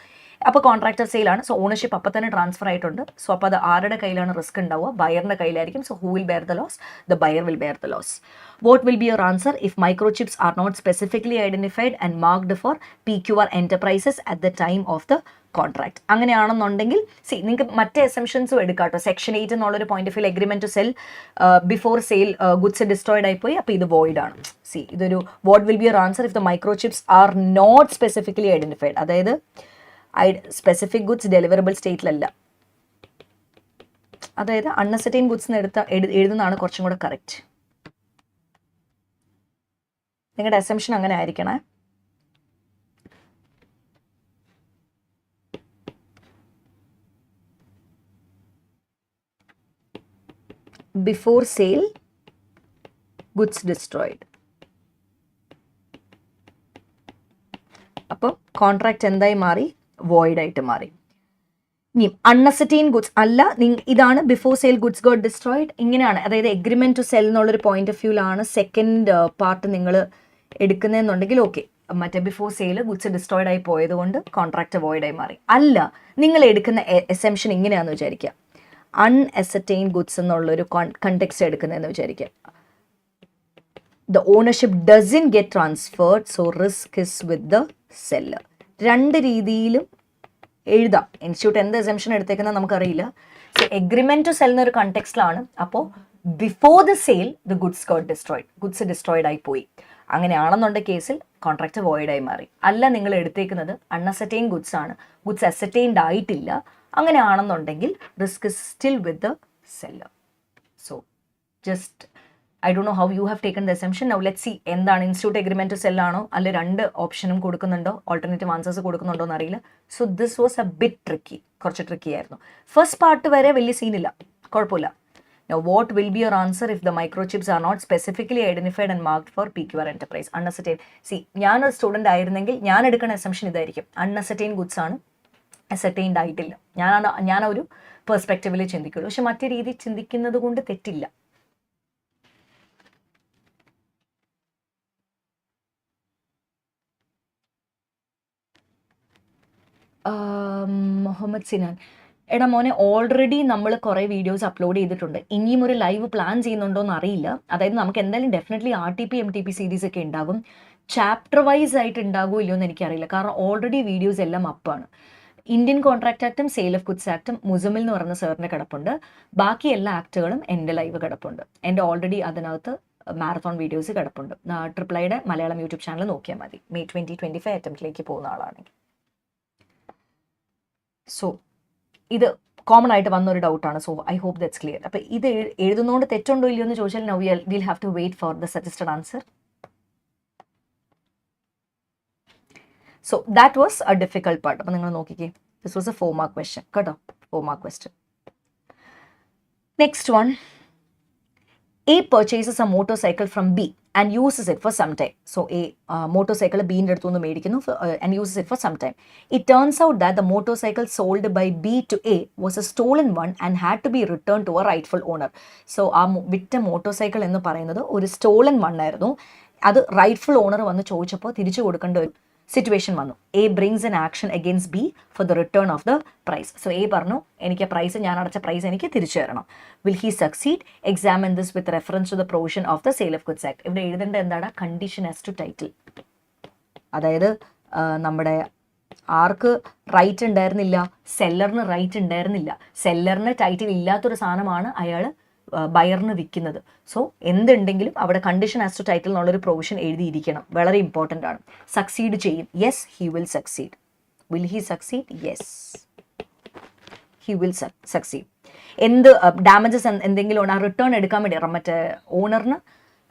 അപ്പോൾ കോൺട്രാക്ടർ സെയിലാണ്, സോ ഓണർഷിപ്പ് അപ്പം തന്നെ ട്രാൻസ്ഫർ ആയിട്ടുണ്ട്. സോ അപ്പോൾ അത് ആരുടെ കയ്യിലാണ് റിസ്ക് ഉണ്ടാവുക? ബയറിന്റെ കയ്യിലായിരിക്കും. So who will bear the loss? The buyer will bear the loss. What will be your answer if microchips are not specifically identified and marked for PQR enterprises at the time of the contract? അങ്ങനെയാണെന്നുണ്ടെങ്കിൽ നിങ്ങൾക്ക് മറ്റേ എസംഷൻസും എടുക്കാം കേട്ടോ. Section 8 എന്നുള്ളൊരു point of view agreement to sell before sale goods destroyed ആയിപ്പോയി, അപ്പോൾ ഇത് വോയിഡ് ആണ്. ഇതൊരു what will be your answer if the microchips are not specifically identified, അതായത് സ്പെസിഫിക് ഗുഡ്സ് ഡെലിവറബിൾ സ്റ്റേറ്റിലല്ല, അതായത് അൺഅസർട്ടൈൻ ഗുഡ്സ് എഴുതുന്നതാണ് കുറച്ചും കൂടെ കറക്റ്റ്. നിങ്ങളുടെ അസംഷൻ അങ്ങനെ ആയിരിക്കണേ. Before sale goods destroyed. അപ്പോൾ കോൺട്രാക്ട് എന്തായി മാറി? വോയിഡ് ആയിട്ട് മാറി. ഇനി അൺഅസർട്ടൈൻ ഗുഡ്സ് അല്ല, ഇതാണ് before sale goods got destroyed, ഇങ്ങനെയാണ്. അതായത് എഗ്രിമെന്റ് ടു സെൽ എന്നുള്ളൊരു പോയിന്റ് ഓഫ് വ്യൂലാണ് സെക്കൻഡ് പാർട്ട് നിങ്ങൾ എടുക്കുന്നതെന്നുണ്ടെങ്കിൽ ഓക്കെ, മറ്റേ ബിഫോർ സെയിൽ ഗുഡ്സ് ഡിസ്ട്രോയിഡ് ആയി പോയത് കൊണ്ട് കോൺട്രാക്ട് വോയിഡ് ആയി മാറി. അല്ല, നിങ്ങൾ എടുക്കുന്ന എസംഷൻ ഇങ്ങനെയാണെന്ന് വിചാരിക്കുക, അൺഅസർട്ടൈൻ ഗുഡ്സ് എന്നുള്ളൊരു കണ്ടെക്സ്റ്റ് എടുക്കുന്നതെന്ന് വിചാരിക്കുക. The ownership dozen get transferred, so risk is with the seller. രണ്ട് രീതിയിലും എഴുതാം. ഇൻസ്റ്റിറ്റ്യൂട്ട് എന്ത് എസംഷൻ എടുത്തേക്കുന്നത് നമുക്കറിയില്ല. സോ എഗ്രിമെന്റ് ടു സെൽ എന്നൊരു കണ്ടെക്സ്റ്റിലാണ്. അപ്പോൾ before the sale the goods got destroyed, goods destroyed ആയി പോയി. അങ്ങനെയാണെന്നുണ്ടെങ്കിൽ കേസിൽ കോൺട്രാക്ട് വോയിഡ് ആയി മാറി. അല്ല, നിങ്ങൾ എടുത്തേക്കുന്നത് അൺഅസർട്ടൈൻ ഗുഡ്സ് ആണ്, ഗുഡ്സ് അസർട്ടൈൻഡ് ആയിട്ടില്ല, അങ്ങനെയാണെന്നുണ്ടെങ്കിൽ risk is still with the seller. So just I don't know how you have taken the assumption. Now let's see എന്താണ് ഇൻസ്റ്റിറ്റ്യൂട്ട് എഗ്രിമെന്റ് ടു സെല്ലാണോ അല്ല രണ്ട് ഓപ്ഷനും കൊടുക്കുന്നുണ്ടോ, ഓൾട്ടർനേറ്റീവ് ആൻസേഴ്സ് കൊടുക്കുന്നുണ്ടോ എന്നറിയില്ല. So this was a bit tricky, കുറച്ച് tricky ആയിരുന്നു. ഫസ്റ്റ് പാർട്ട് വരെ വലിയ സീനില്ല, കുഴപ്പമില്ല. Now, what will be your answer if the microchips are not specifically identified and marked for PQR enterprise? Uncertain. ഞാനൊരു സ്റ്റുഡൻ്റ് ആയിരുന്നെങ്കിൽ ഞാൻ എടുക്കുന്ന അസംഷൻ ഇതായിരിക്കും, അൺഅസർട്ടൈൻ ഗുഡ്സ് ആണ്, അസർട്ടൈൻഡ് ആയിട്ടില്ല. ഞാനൊരു പെർസ്പെക്റ്റീവിൽ ചിന്തിക്കുള്ളൂ. പക്ഷെ മറ്റു രീതി ചിന്തിക്കുന്നത് കൊണ്ട് തെറ്റില്ല. മുഹമ്മദ് സിനാൻ, എടാ മോനെ, ഓൾറെഡി നമ്മൾ കുറേ വീഡിയോസ് അപ്ലോഡ് ചെയ്തിട്ടുണ്ട്. ഇനിയും ഒരു ലൈവ് പ്ലാൻ ചെയ്യുന്നുണ്ടോ എന്ന് അറിയില്ല. അതായത് നമുക്ക് എന്തായാലും ഡെഫിനറ്റ്ലി RTP MTP സീരീസ് ഒക്കെ ഉണ്ടാകും. ചാപ്റ്റർ വൈസ് ആയിട്ട് ഉണ്ടാകുമോ ഇല്ലയോ എന്ന് എനിക്കറിയില്ല, കാരണം ഓൾറെഡി വീഡിയോസ് എല്ലാം അപ്പാണ്. ഇന്ത്യൻ കോൺട്രാക്ട് ആക്ടും സെയിൽ ഓഫ് ഗുഡ്സ് ആക്ടും മുസമിൽ എന്ന് പറയുന്ന സാറിൻ്റെ കിടപ്പുണ്ട്. ബാക്കി എല്ലാ ആക്ടുകളും എൻ്റെ ലൈവ് കിടപ്പുണ്ട്. എൻ്റെ ഓൾറെഡി അതിനകത്ത് മാരത്തോൺ വീഡിയോസ് കിടപ്പുണ്ട്. ട്രിപ്ലൈയുടെ മലയാളം യൂട്യൂബ് ചാനൽ നോക്കിയാൽ മതി. May 2025 അറ്റംപ്റ്റിലേക്ക് പോകുന്ന ആളാണെങ്കിൽ. സോ ഇത് കോമൺ ആയിട്ട് വന്നൊരു ഡൗട്ടാണ്. So I hope that's clear. അപ്പോൾ ഇത് എഴുതുന്നതുകൊണ്ട് തെറ്റുണ്ടോ ഇല്ലയോ എന്ന് ചോദിച്ചാൽ now will have to wait for the suggested answer. So that was a difficult part. അപ്പോൾ നിങ്ങൾ നോക്കിക്കേ, this was a 4 mark question കേട്ടോ, 4 mark question. Next one, A purchases a motorcycle from B and uses it for some time. So A motorcycle Bന്റെ അടുത്ത് നിന്ന് മേടിക്കുന്നു and uses it for some time. It turns out that the motorcycle sold by B to A was a stolen one and had to be returned to a rightful owner. So ആ വിറ്റ motor എന്ന് പറയുന്നത് ഒരു stolen one ആയിരുന്നു. അത് rightful owner വന്ന് ചോദിച്ചപ്പോൾ തിരിച്ചു കൊടുക്കേണ്ട ഒരു സിറ്റുവേഷൻ വന്നു. A brings an action against B for the return of the price. So A പറഞ്ഞു, എനിക്ക് പ്രൈസ്, ഞാൻ അടച്ച പ്രൈസ് എനിക്ക് തിരിച്ചു തരണം. Will he succeed? Examine this with reference to the provision of the Sale of Goods Act. ഇവിടെ എഴുതേണ്ട എന്താണ്? Condition as to title. അതായത് നമ്മുടെ ആർക്ക് റൈറ്റ് ഉണ്ടായിരുന്നില്ല? സെല്ലറിന് റൈറ്റ് ഉണ്ടായിരുന്നില്ല. സെല്ലറിന് ടൈറ്റിൽ ഇല്ലാത്തൊരു സാധനമാണ് അയാൾ ബയറിന് വിൽക്കുന്നത്. സോ എന്തുണ്ടെങ്കിലും അവിടെ കണ്ടീഷൻ ആസ് ടു ടൈറ്റിൽ എന്നുള്ളൊരു പ്രൊവിഷൻ എഴുതിയിരിക്കണം. വളരെ ഇമ്പോർട്ടൻ്റ് ആണ്. സക്സീഡ് ചെയ്യും. Yes, he will succeed. Will he succeed? Yes, he will succeed. എന്ത് ഡാമേജസ് എന്തെങ്കിലും ഉണ്ട്, ആ റിട്ടേൺ എടുക്കാൻ വേണ്ടി മറ്റേ ഓണറിന്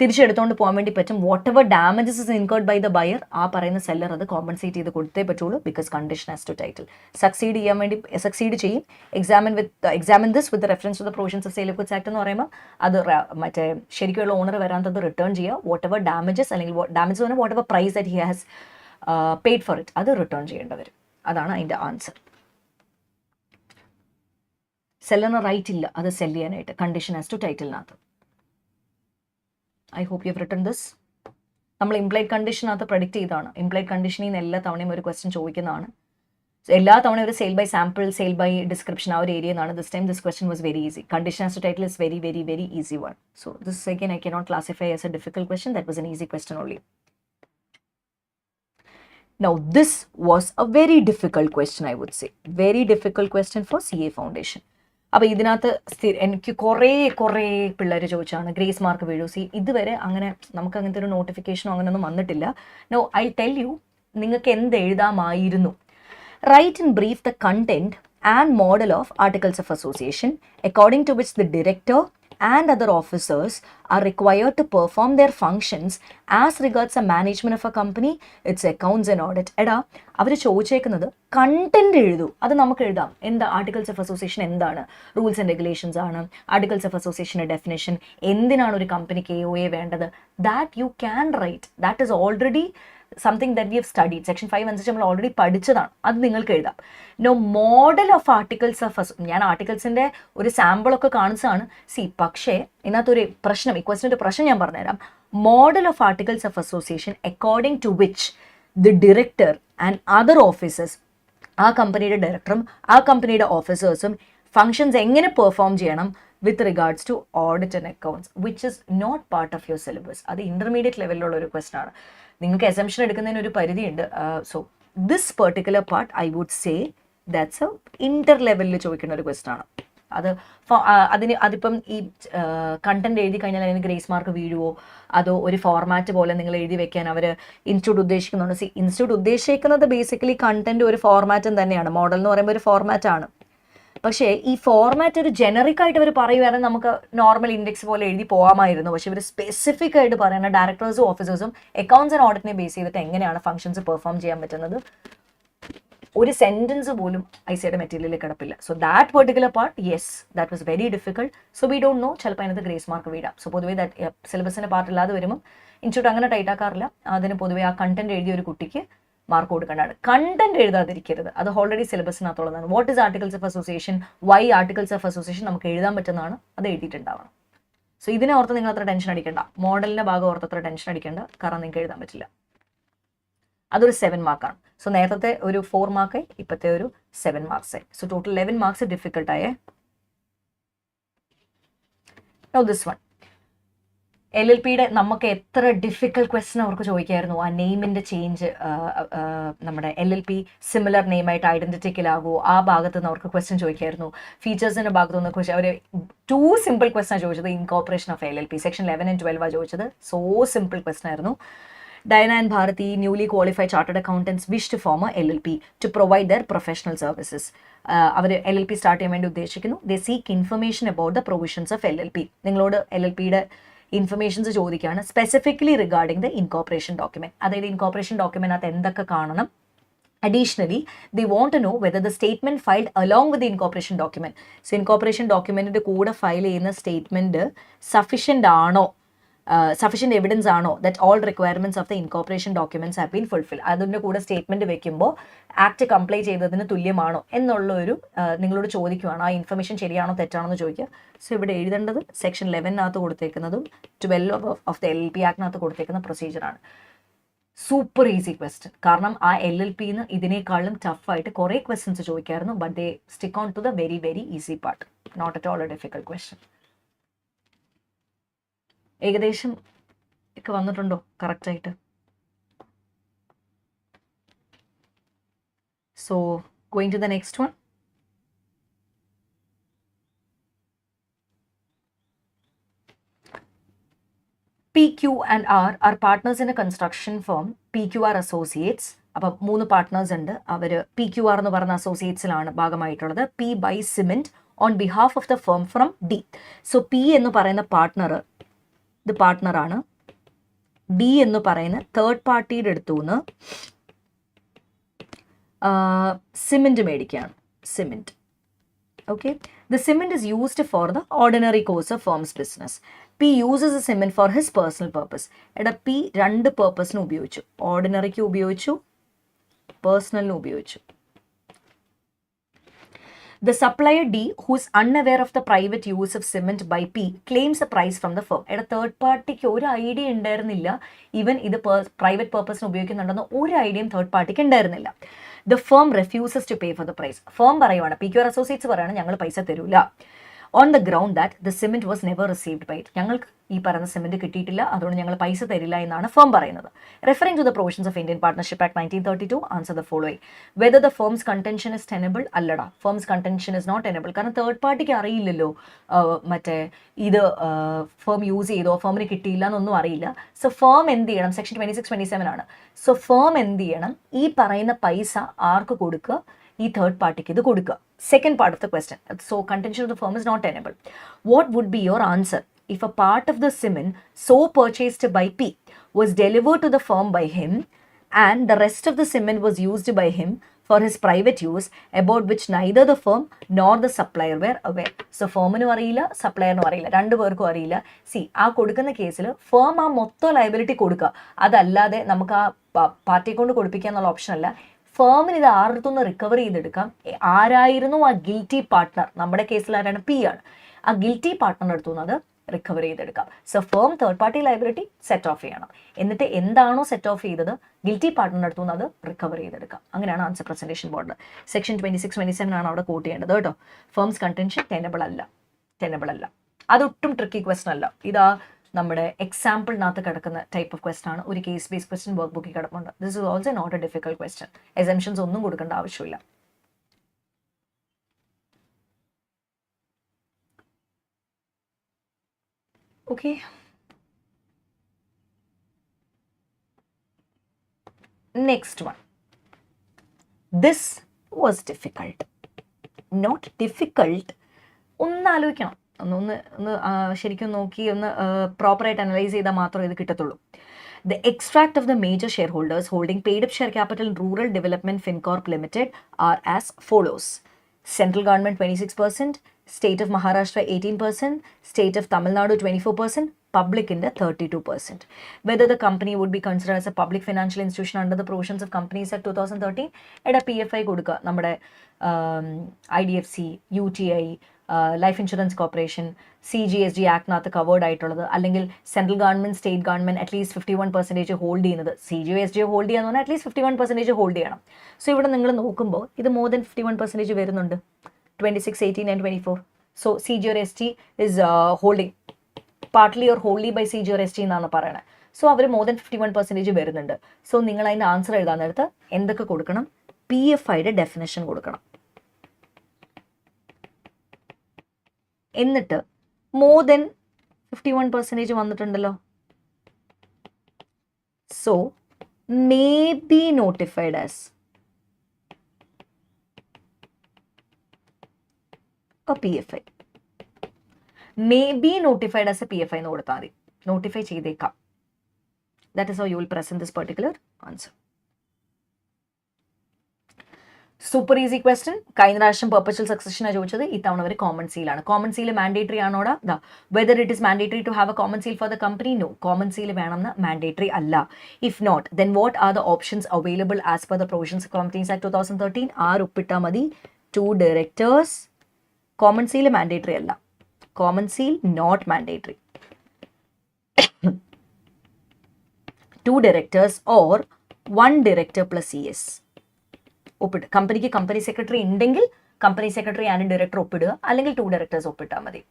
തിരിച്ചെടുത്തുകൊണ്ട് പോകാൻ വേണ്ടി പറ്റും. Whatever damages is incurred by the buyer, ആ പറയുന്ന സെല്ലർ അത് കോമ്പൻസേറ്റ് ചെയ്ത് കൊടുത്തേ പറ്റുള്ളൂ. Because condition as to title. Succeed ചെയ്യാൻ വേണ്ടി സക്സീഡ് ചെയ്യും. Examine this with reference to the provisions of sale of goods act എന്ന് പറയുമ്പോൾ അത് മറ്റേ ശരിക്കുള്ള ഓണർ വരാത്തത് റിട്ടേൺ ചെയ്യുക. വാട്ട് എവർ ഡാമേജസ്, അല്ലെങ്കിൽ ഡാമേജസ് പറഞ്ഞാൽ whatever price that he has paid for it, അത് റിട്ടേൺ ചെയ്യേണ്ടി വരും. അതാണ് അതിൻ്റെ ആൻസർ. സെല്ലറിന് റൈറ്റ് ഇല്ല അത് സെല് ചെയ്യാനായിട്ട്, കണ്ടീഷൻ ആസ് ടു ടൈറ്റിലിനകത്ത്. I hope you have written this. നമ്മൾ ഇംപ്ലൈഡ് കണ്ടീഷനകത്ത് പ്രഡിക്റ്റ് ചെയ്താണ്. ഇംപ്ലൈഡ് കണ്ടീഷനിൽ നിന്ന് എല്ലാ തവണയും ഒരു ക്വസ്റ്റ്യൻ ചോദിക്കുന്നതാണ്. എല്ലാ തവണയും ഒരു sale by sample, sale by description ആ ഒരു ഏരിയ എന്നാണ്. This time this question was very easy. Condition as to title is very very very easy one. So this again I cannot classify as a difficult question. That was an easy question only. Now this was a very difficult question, I would say. Very difficult question for CA Foundation. അപ്പോൾ ഇതിനകത്ത് എനിക്ക് കുറേ പിള്ളേർ ചോദിച്ചാണ് grace mark വീഴൂ. ഇതുവരെ അങ്ങനെ നമുക്ക് അങ്ങനത്തെ ഒരു നോട്ടിഫിക്കേഷനോ അങ്ങനെയൊന്നും വന്നിട്ടില്ല. നോ, ഐ ടെൽ യു, നിങ്ങൾക്ക് എന്ത് എഴുതാമായിരുന്നു. Write in brief the content and model of articles of association according to which the director and other officers are required to perform their functions as regards the management of a company, its accounts and audit. എടാ, അവർ ചോദിച്ചേക്കുന്നത് content എഴുതൂ. അത് നമുക്ക് എഴുതാം. എന്താ articles of association, എന്താണ് rules and regulations ആണ്, articles of അസോസിയേഷൻ്റെ definition, എന്തിനാണ് ഒരു കമ്പനിക്ക് AOA വേണ്ടത്, that you can write. That is already something that we have studied. Section 5 അനുസരിച്ച് നമ്മൾ ഓൾറെഡി പഠിച്ചതാണ്. അത് നിങ്ങൾക്ക് എഴുതാം. No, model of articles of ഞാൻ ആർട്ടിക്കിൾസിൻ്റെ ഒരു സാമ്പിളൊക്കെ കാണിച്ചതാണ്. പക്ഷേ ഇതിനകത്തൊരു പ്രശ്നം, ഈ ക്വസ്റ്റിൻ്റെ ഒരു പ്രശ്നം ഞാൻ പറഞ്ഞുതരാം. Model of articles of association according to which the director and other officers, ആ കമ്പനിയുടെ ഡയറക്ടറും ആ കമ്പനിയുടെ ഓഫീസേഴ്സും ഫങ്ഷൻസ് എങ്ങനെ പെർഫോം ചെയ്യണം with regards to audit and accounts, which is not part of your syllabus. അത് ഇന്റർമീഡിയറ്റ് ലെവലിലുള്ള ഒരു ക്വസ്റ്റൻ ആണ്. നിങ്ങൾക്ക് എസംഷൻ എടുക്കുന്നതിന് ഒരു പരിധിയുണ്ട്. So this particular part I would say that's a inter ലെവലിൽ ചോദിക്കുന്ന ഒരു ക്വസ്റ്റൻ ആണ്. അതിപ്പം ഈ കണ്ടന്റ് എഴുതി കഴിഞ്ഞാൽ അതിന് ഗ്രേസ് മാർക്ക് വീഴുവോ, അതോ ഒരു ഫോർമാറ്റ് പോലെ നിങ്ങൾ എഴുതി വെക്കാൻ അവർ ഇൻസ്റ്റിറ്റ്യൂട്ട് ഉദ്ദേശിക്കുന്നുണ്ട്. ഇൻസ്റ്റിറ്റ്യൂട്ട് ഉദ്ദേശിക്കുന്നത് ബേസിക്കലി കണ്ടന്റ് ഒരു ഫോർമാറ്റും തന്നെയാണ്. മോഡൽ എന്ന് പറയുമ്പോൾ ഒരു ഫോർമാറ്റാണ്. പക്ഷേ ഈ ഫോർമാറ്റ് ഒരു ജനറിക് ആയിട്ട് അവർ പറയുകയാണെങ്കിൽ നമുക്ക് നോർമൽ ഇൻഡെക്സ് പോലെ എഴുതി പോകാമായിരുന്നു. പക്ഷേ ഇവർ സ്പെസിഫിക് ആയിട്ട് പറയുന്ന ഡയറക്ടേഴ്സും ഓഫീസേഴ്സും അക്കൗണ്ട്സ് ആൻഡ് ഓഡിറ്റിനെ ബേസ് ചെയ്തിട്ട് എങ്ങനെയാണ് ഫംഗ്ഷൻസ് പെർഫോം ചെയ്യാൻ പറ്റുന്നത്, ഒരു സെന്റൻസ് പോലും ഐസിയുടെ മെറ്റീരിയലിൽ കിടപ്പില്ല. So that particular part, yes, that was very difficult. So we don't know, ചിലപ്പോൾ അതിനകത്ത് ഗ്രേസ് മാർക്ക് വീഴാം. സോ പൊതുവേ സിലബസിന്റെ പാർട്ട് ഇല്ലാതെ വരുമ്പോൾ ഇൻസ്റ്റിറ്റ്യൂട്ട് അങ്ങനെ ടൈറ്റ് ആക്കാറില്ല. അതിന് പൊതുവേ ആ കണ്ടന്റ് എഴുതിയ ഒരു കുട്ടിക്ക് മാർക്ക് കൊടുക്കേണ്ടതാണ്. കണ്ടന്റ് എഴുതാതിരിക്കരുത്, അത് ഓൾറെഡി സിലബസിനകത്തുള്ളതാണ്. What is articles of association, why articles of association നമുക്ക് എഴുതാൻ പറ്റുന്നതാണ്, അത് എഴുതിയിട്ടുണ്ടാവണം. സോ ഇതിനെ ഓർത്ത് നിങ്ങൾ അത്ര ടെൻഷൻ അടിക്കേണ്ട. മോഡലിന്റെ ഭാഗം ഓർത്ത് അത്ര ടെൻഷൻ അടിക്കേണ്ട, കാരണം നിങ്ങൾക്ക് എഴുതാൻ പറ്റില്ല. അതൊരു 7 മാർക്കാണ്. സോ നേരത്തെ ഒരു 4 മാർക്കായി, ഇപ്പോഴത്തെ ഒരു 7 മാർക്സായി. സോ ടോട്ടൽ 11 മാർക്സ് ഡിഫിക്കൽട്ടായേ. നൗ ദിസ് വൺ, LLPയുടെ നമുക്ക് എത്ര ഡിഫിക്കൽട്ട് ക്വസ്റ്റൻ അവർക്ക് ചോദിക്കായിരുന്നു. ആ നെയിമിൻ്റെ ചേഞ്ച്, നമ്മുടെ LLP സിമിലർ നെയിമായിട്ട് ഐഡൻറ്റിറ്റിക്കലാകുമോ, ആ ഭാഗത്ത് നിന്ന് അവർക്ക് ക്വസ്റ്റൻ ചോദിക്കായിരുന്നു. ഫീച്ചേഴ്സിൻ്റെ ഭാഗത്തു നിന്ന് അവർ 2 സിമ്പിൾ ക്വസ്റ്റനാണ് ചോദിച്ചത്. Incorporation of LLP section 11 and 12 ചോദിച്ചത്. സോ സിമ്പിൾ ക്വസ്റ്റൻ ആയിരുന്നു. Diana and Bharati, newly qualified chartered accountants, wish to form a LLP to provide their professional services. അവർ LLP സ്റ്റാർട്ട് ചെയ്യാൻ വേണ്ടി ഉദ്ദേശിക്കുന്നു. They seek information about the provisions of LLP. നിങ്ങളോട് LLPയുടെ informations ചോദിക്കുകയാണ്, specifically regarding the incorporation document. അതായത് incorporation ഡോക്യുമെന്റിനകത്ത് എന്തൊക്കെ കാണണം. Additionally, they want to know whether the statement filed along with the incorporation document. So incorporation documentന്റെ കൂടെ file ചെയ്യുന്ന statement sufficient ആണോ, sufficient evidence ആണോ that all requirements of the incorporation documents have been fulfil. അതിൻ്റെ കൂടെ statement വെക്കുമ്പോൾ act comply ചെയ്തതിന് തുല്യമാണോ എന്നുള്ള ഒരു നിങ്ങളോട് ചോദിക്കുകയാണ്. ആ ഇൻഫർമേഷൻ ശരിയാണോ തെറ്റാണോ എന്ന് ചോദിക്കുക. സോ ഇവിടെ എഴുതേണ്ടത് സെക്ഷൻ 11 കൊടുത്തേക്കുന്നതും 12 ഓഫ് ദ LLP ആക്ടിനകത്ത് കൊടുത്തേക്കുന്ന പ്രൊസീജിയറാണ്. Super easy question. കാരണം ആ LLPന്ന് ഇതിനേക്കാളും ടഫായിട്ട് കുറേ ക്വസ്റ്റ്യൻസ് ചോദിക്കായിരുന്നു. But they stick on to the very very easy part. Not at all a difficult question. ഏകദേശം ഒക്കെ വന്നിട്ടുണ്ടോ കറക്റ്റായിട്ട്? So going to the next one. PQ&R are partners in a construction firm. PQR Associates. അപ്പം 3 partners ഉണ്ട്. അവർ PQR എന്ന് പറഞ്ഞ അസോസിയേറ്റ്സിലാണ് ഭാഗമായിട്ടുള്ളത്. P by cement on behalf of the firm from D. So P എന്ന് പറയുന്ന പാർട്ട്ണർ ഇത് പാർട്ട്ണറാണ്. D എന്ന് പറയുന്ന തേർഡ് പാർട്ടിയുടെ അടുത്തു നിന്ന് സിമെന്റ് മേടിക്കുകയാണ്. Cement. Okay, the cement is used for the ordinary course of firm's business. P uses the cement for his personal purpose. എടാ P 2 പേർപ്പസിന് ഉപയോഗിച്ചു. ഓർഡിനറിക്ക് ഉപയോഗിച്ചു, പേഴ്സണലിന് ഉപയോഗിച്ചു. The supplier D, who is unaware of the private use of cement by P, claims the price from the firm. എടാ third പാർട്ടിക്ക് ഒരു idea ഉണ്ടായിരുന്നില്ല even ഇത് private പേർപ്പസിന് ഉപയോഗിക്കുന്നുണ്ടെന്ന് ഒരു ഐഡിയയും തേർഡ് പാർട്ടിക്ക് ഉണ്ടായിരുന്നില്ല. The firm refuses to pay for the price. Firm പറയുവാണ്, PQR associates പറയുകയാണ് ഞങ്ങൾ പൈസ തരൂല, on the ground that the cement was never received by it. ഞങ്ങൾക്ക് ഈ പറയുന്ന സിമെന്റ് കിട്ടിയിട്ടില്ല, അതുകൊണ്ട് ഞങ്ങൾ പൈസ തരില്ല എന്നാണ് ഫേം പറയുന്നത്. Referring to the provisions of Indian partnership act 1932, answer the following. Whether the firm's contention is tenable. അല്ലടാ, firm's contention is not tenable. കാരണം തേർഡ് പാർട്ടിക്ക് അറിയില്ലല്ലോ മറ്റേ ഇത് ഫേം യൂസ് ചെയ്തോ, ഫേമിന് കിട്ടിയില്ല എന്നൊന്നും അറിയില്ല. സോ ഫേം എന്ത് ചെയ്യണം, സെക്ഷൻ 26-27 ആണ്. സോ ഫേം എന്ത് ചെയ്യണം, ഈ പറയുന്ന പൈസ ആർക്ക് കൊടുക്കുക, ഈ തേർഡ് പാർട്ടിക്ക് ഇത് കൊടുക്കുക. Second part of the question. So contention of the firm is not tenable. What would be your answer if a part of the cement so purchased by P was delivered to the firm by him and the rest of the cement was used by him for his private use, about which neither the firm nor the supplier were aware? So firmനും അറിയില്ല, സപ്ലയറിനും അറിയില്ല, രണ്ടുപേർക്കും അറിയില്ല. C ആ കൊടുക്കുന്ന കേസിൽ firm ആ മൊത്തം liability കൊടുക്കുക, അതല്ലാതെ നമുക്ക് ആ പാർട്ടിയെ കൊണ്ട് കൊടുപ്പിക്കുക എന്നുള്ള ഓപ്ഷൻ അല്ല. ഫേമിന് ഇത് ആരുടെ റിക്കവർ ചെയ്തെടുക്കാം. ആരായിരുന്നു ആ ഗിൽറ്റി പാർട്ട്ണർ, നമ്മുടെ കേസിൽ ആരാണ്, P ആണ്. ആ ഗിൽറ്റി പാർട്ട്ണർ അടുത്തുനിന്ന് അത് റിക്കവർ ചെയ്തെടുക്കാം. So firm third party liability set of ചെയ്യണം, എന്നിട്ട് എന്താണോ സെറ്റ് ഓഫ് ചെയ്തത് ഗിൽറ്റി പാർട്ട്ണർ അടുത്തുനിന്ന് അത് റിക്കവർ ചെയ്തെടുക്കാം. അങ്ങനെയാണ് ആൻസർ പ്രസന്റേഷൻ ബോർഡ്. സെക്ഷൻ 26-27 ആണ് അവിടെ കോട്ട് ചെയ്യേണ്ടത് കേട്ടോ. ഫേംസ് കണ്ടൻഷൻ ടെനബിൾ അല്ല. അതൊട്ടും ട്രിക്കി ക്വസ്റ്റൻ അല്ല. ഇതാ നമ്മുടെ എക്സാമ്പിളിനകത്ത് കിടക്കുന്ന ടൈപ്പ് ഓഫ് ക്വസ്റ്റൻ ആണ്. ഒരു കേസ് ബേസ്ഡ് ക്വസ്റ്റൻ വർക്ക് ബുക്കിൽ കിടപ്പുണ്ട്. This is also not a difficult question. Assumptions ഒന്നും കൊടുക്കേണ്ട ആവശ്യമില്ല. Okay, next one. This was difficult, not difficult. ഒന്ന് ആലോചിക്കണം, ഒന്ന് ശരിക്കും നോക്കി ഒന്ന് പ്രോപ്പറായിട്ട് അനലൈസ് ചെയ്താൽ മാത്രമേ ഇത് കിട്ടത്തുള്ളൂ. The extract of the major shareholders holding paid-up share capital in Rural Development Fincorp Limited are as follows. Central government 26%, State of Maharashtra 18%, State of Tamil Nadu 24%, public in the 32%. Whether the company would be considered as a public financial institution under the provisions of Companies Act 2013, എടാ PFI കൊടുക്കുക. നമ്മുടെ IDFC, UTI, life insurance corporation, CGSD ആക്ടിനകത്ത് covered ആയിട്ടുള്ളത്, അല്ലെങ്കിൽ central government, state government at least 51% hold ചെയ്യുന്നത്. CGSD hold ചെയ്യാന്ന് പറഞ്ഞാൽ at least 51% hold ചെയ്യണം. സോ ഇവിടെ നിങ്ങൾ നോക്കുമ്പോൾ ഇത് മോർ ദൻ 51% വരുന്നുണ്ട്, 26, 18 and 24. So CGSD is holding partly or wholly by CGSD എന്നാണ് പറയുന്നത്. സോ അവർ മോർ ദൻ 51% വരുന്നുണ്ട്. സോ നിങ്ങൾ അതിൻ്റെ ആൻസർ എഴുതാൻ നേരത്ത് എന്തൊക്കെ കൊടുക്കണം, PFIയുടെ ഡെഫിനേഷൻ കൊടുക്കണം. എന്നിട്ട് മോർ ദൻ 51% വന്നിട്ടുണ്ടല്ലോ, so may be notified as a PFI. May be notified as a PFI എന്ന് കൊടുത്താൽ മതി. നോട്ടിഫൈ ചെയ്തേക്കാം. That is how you will present this particular answer. Super easy question. കഴിഞ്ഞ പ്രാവശ്യം പെർപ്പച്വൽ സക്സഷനാണ് ചോദിച്ചത്, ഇത്തവണ വരെ കോമൺ സീലാണ്. കോമൺ സീൽ മാൻഡേറ്ററി ആണോടാ? Whether it is mandatory to have a common seal for the company? No, common seal വേണമെന്ന് mandatory അല്ല. If not, then what are the options available as per the provisions of companies act 2013? ആര് ഒപ്പിട്ടാൽ മതി? 2 directors. Common seal mandatory അല്ല, common seal not mandatory. 2 directors or 1 director plus CS ഒപ്പിട്ട്. കമ്പനിക്ക് company secretary ഉണ്ടെങ്കിൽ company secretary and director ഒപ്പിടുക, അല്ലെങ്കിൽ 2 directors ഒപ്പിട്ടാൽ മതി.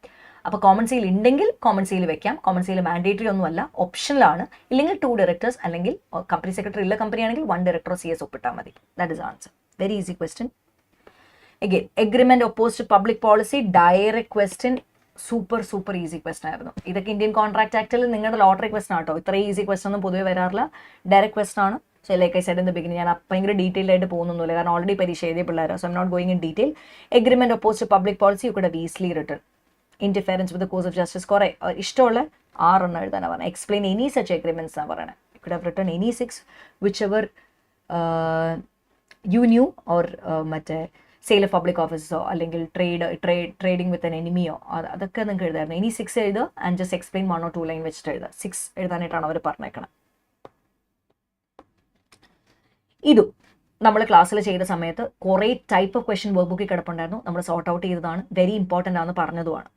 അപ്പോൾ കോമൺ സീൽ ഉണ്ടെങ്കിൽ കോമൺ സീൽ വെക്കാം. കോമൺ സീൽ മാൻഡേറ്ററി ഒന്നുമല്ല, ഓപ്ഷനിലാണ്. ഇല്ലെങ്കിൽ 2 directors, അല്ലെങ്കിൽ കമ്പനി സെക്രട്ടറി ഉള്ള കമ്പനി ആണെങ്കിൽ 1 director CS ഒപ്പിട്ടാൽ മതി. That is answer. Very easy question. Again, agreement oppose to public policy, direct question. Super easy question ആയിരുന്നു. ഇതൊക്കെ ഇന്ത്യൻ കോൺട്രാക്ട് ആക്ടിൽ നിങ്ങളുടെ ലോട്ടറി ക്വസ്റ്റൻ ആട്ടോ. ഇത്രയും ഈസി ക്വസ്റ്റൻ ഒന്നും പൊതുവെ വരാറില്ല, ഡയറക്റ്റ് ക്വസ്റ്റൻ ആണ്. So like I said in the beginning, ഞാൻ ഭയങ്കര ഡീറ്റെയിൽ ആയിട്ട് പോകുന്നൊന്നുമില്ല, കാരണം ഓൾറെഡി പരീക്ഷ എഴുതിയ പിള്ളേരാണ്. So I'm not going in detail. Agreement oppose to public policy you could have easily written. Interference with the course of justice, കുറെ ഇഷ്ടമുള്ള 6 എണ്ണം എഴുതാനാണ് പറഞ്ഞത്. എക്സ്പ്ലെയിൻ എനി സച്ച് എഗ്രിമെന്റ്സ് എന്നാണ് പറയുന്നത്. U could have written any 6 which ever you new, or മറ്റേ sale of public ഓഫീസോ, അല്ലെങ്കിൽ trading വിത്ത് N എനിമിയോ, അതൊക്കെ നിങ്ങൾക്ക് എഴുതായിരുന്നു. ഇനി 6 എഴുതുക and just explain 1 or 2 line വെച്ചിട്ട് എഴുതുക. 6 എഴുതാനായിട്ടാണ് അവർ പറഞ്ഞേക്കണം. നമ്മൾ ക്ലാസ്സിൽ ചെയ്ത സമയത്ത് കുറേ ടൈപ്പ് ഓഫ് ക്വസ്റ്റ്യൻ വർക്ക് ബുക്കിൽ കിടപ്പുണ്ടായിരുന്നു. നമ്മൾ സോർട്ട് ഔട്ട് ചെയ്തതാണ്, വെരി ഇമ്പോർട്ടൻ്റ് ആണെന്ന് പറഞ്ഞതുമാണ്.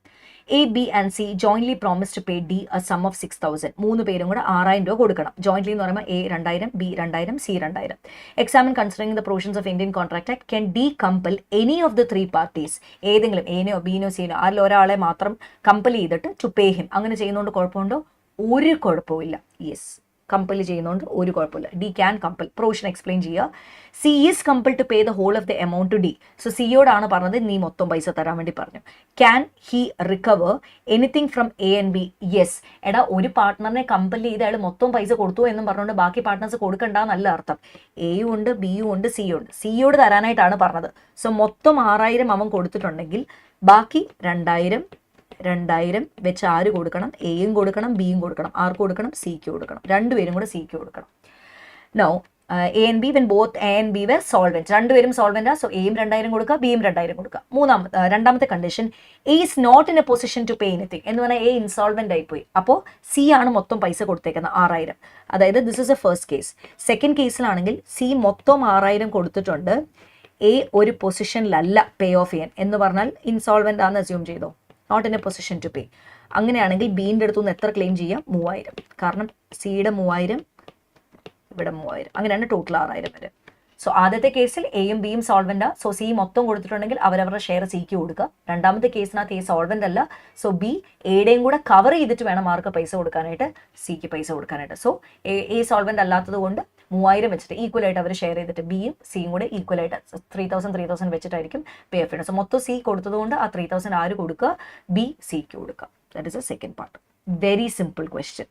A, B and C jointly promised to pay D a sum of 6,000. 3 പേരും കൂടെ 6,000 രൂപ കൊടുക്കണം. ജോയിന്റ്ലി എന്ന് പറയുമ്പോൾ A 2,000, B 2,000, C 2,000. Examine considering the provisions of Indian Contract Act, can D compel any of the three parties? ഏതെങ്കിലും എനോ ബിനോ സിനോ അതിൽ ഒരാളെ മാത്രം കമ്പൽ ചെയ്തിട്ട് ടു പേ ഹിം. അങ്ങനെ ചെയ്യുന്നതുകൊണ്ട് കുഴപ്പമുണ്ടോ? ഒരു കുഴപ്പമില്ല. യെസ്, കമ്പൽ ചെയ്യുന്നതുകൊണ്ട് ഒരു കുഴപ്പമില്ല. D can compel. Provision explain ചെയ്യുക. C is compel to pay the whole of the amount to D. So സിയോടാണ് പറഞ്ഞത് നീ മൊത്തം പൈസ തരാൻ വേണ്ടി പറഞ്ഞു. Can he recover anything from A and B? Yes. എടാ, ഒരു പാർട്ട്ണറിനെ കമ്പൽ ചെയ്ത് അയാൾ മൊത്തം പൈസ കൊടുത്തു എന്നും പറഞ്ഞുകൊണ്ട് ബാക്കി പാർട്ട്നേഴ്സ് കൊടുക്കണ്ടെന്നല്ല അർത്ഥം. എയും ഉണ്ട്, ബിയും ഉണ്ട്, സിയും ഉണ്ട്. സിയോട് തരാനായിട്ടാണ് പറഞ്ഞത്. സോ മൊത്തം 6,000 അവൻ കൊടുത്തിട്ടുണ്ടെങ്കിൽ ബാക്കി 2,000 വെച്ച് ആര് കൊടുക്കണം? എയും കൊടുക്കണം, ബിയും കൊടുക്കണം. ആർക്ക് കൊടുക്കണം? സിക്ക് കൊടുക്കണം. രണ്ടുപേരും കൂടെ സിക്ക് കൊടുക്കണം. No A and B when both A and B were solvent. രണ്ടുപേരും സോൾവെന്റാ. സോ എയും 2,000 കൊടുക്കുക, ബിയും 2,000 കൊടുക്കുക. രണ്ടാമത്തെ condition, A is not in a position to pay anything. എന്ന് പറഞ്ഞാൽ എ ഇൻസോൾവെന്റ് ആയിപ്പോയി. അപ്പോൾ സി ആണ് മൊത്തം പൈസ കൊടുത്തേക്കുന്നത് 6,000. അതായത് this is a first case. Second കേസിലാണെങ്കിൽ സി മൊത്തം 6,000 കൊടുത്തിട്ടുണ്ട്, എ ഒരു പൊസിഷനിലല്ല പേ ഓഫ് ചെയ്യാൻ. എന്ന് പറഞ്ഞാൽ ഇൻസോൾവെന്റ് ആണെന്ന് അസ്യൂം ചെയ്തോ, not in a position to pay. അങ്ങനെയാണെങ്കിൽ ബീൻ്റെ അടുത്തുനിന്ന് എത്ര ക്ലെയിം ചെയ്യാം? 3,000. കാരണം സിയുടെ 3,000, ഇവിടെ 3,000. അങ്ങനെയാണ് ടോട്ടൽ 6,000 വരെ. സോ ആദ്യത്തെ കേസിൽ എയും ബിയും സോൾവെന്റാ. സോ സി മൊത്തം കൊടുത്തിട്ടുണ്ടെങ്കിൽ അവരവരുടെ ഷെയർ സിക്ക് കൊടുക്കുക. രണ്ടാമത്തെ കേസിനകത്ത് എ സോൾവെന്റ് അല്ല. സോ ബി എയുടെയും കൂടെ കവർ ചെയ്തിട്ട് വേണം ആർക്ക് പൈസ കൊടുക്കാനായിട്ട്? സിക്ക് പൈസ കൊടുക്കാനായിട്ട്. സോ എ സോൾവെന്റ് അല്ലാത്തത് കൊണ്ട് 3,000 വെച്ചിട്ട് ഈക്വൽ ആയിട്ട് അവർ ഷെയർ ചെയ്തിട്ട് ബിയും സിയും കൂടെ ഈക്വൽ ആയിട്ട് 3,000 വെച്ചിട്ടായിരിക്കും പേ ഓഫ് ചെയ്യുന്നത്. സോ മൊത്തം സി കൊടുത്തതുകൊണ്ട് ആ 3,000 ആര് കൊടുക്കുക? ബി സിക്ക് കൊടുക്കുക. That is A second part. Very simple question.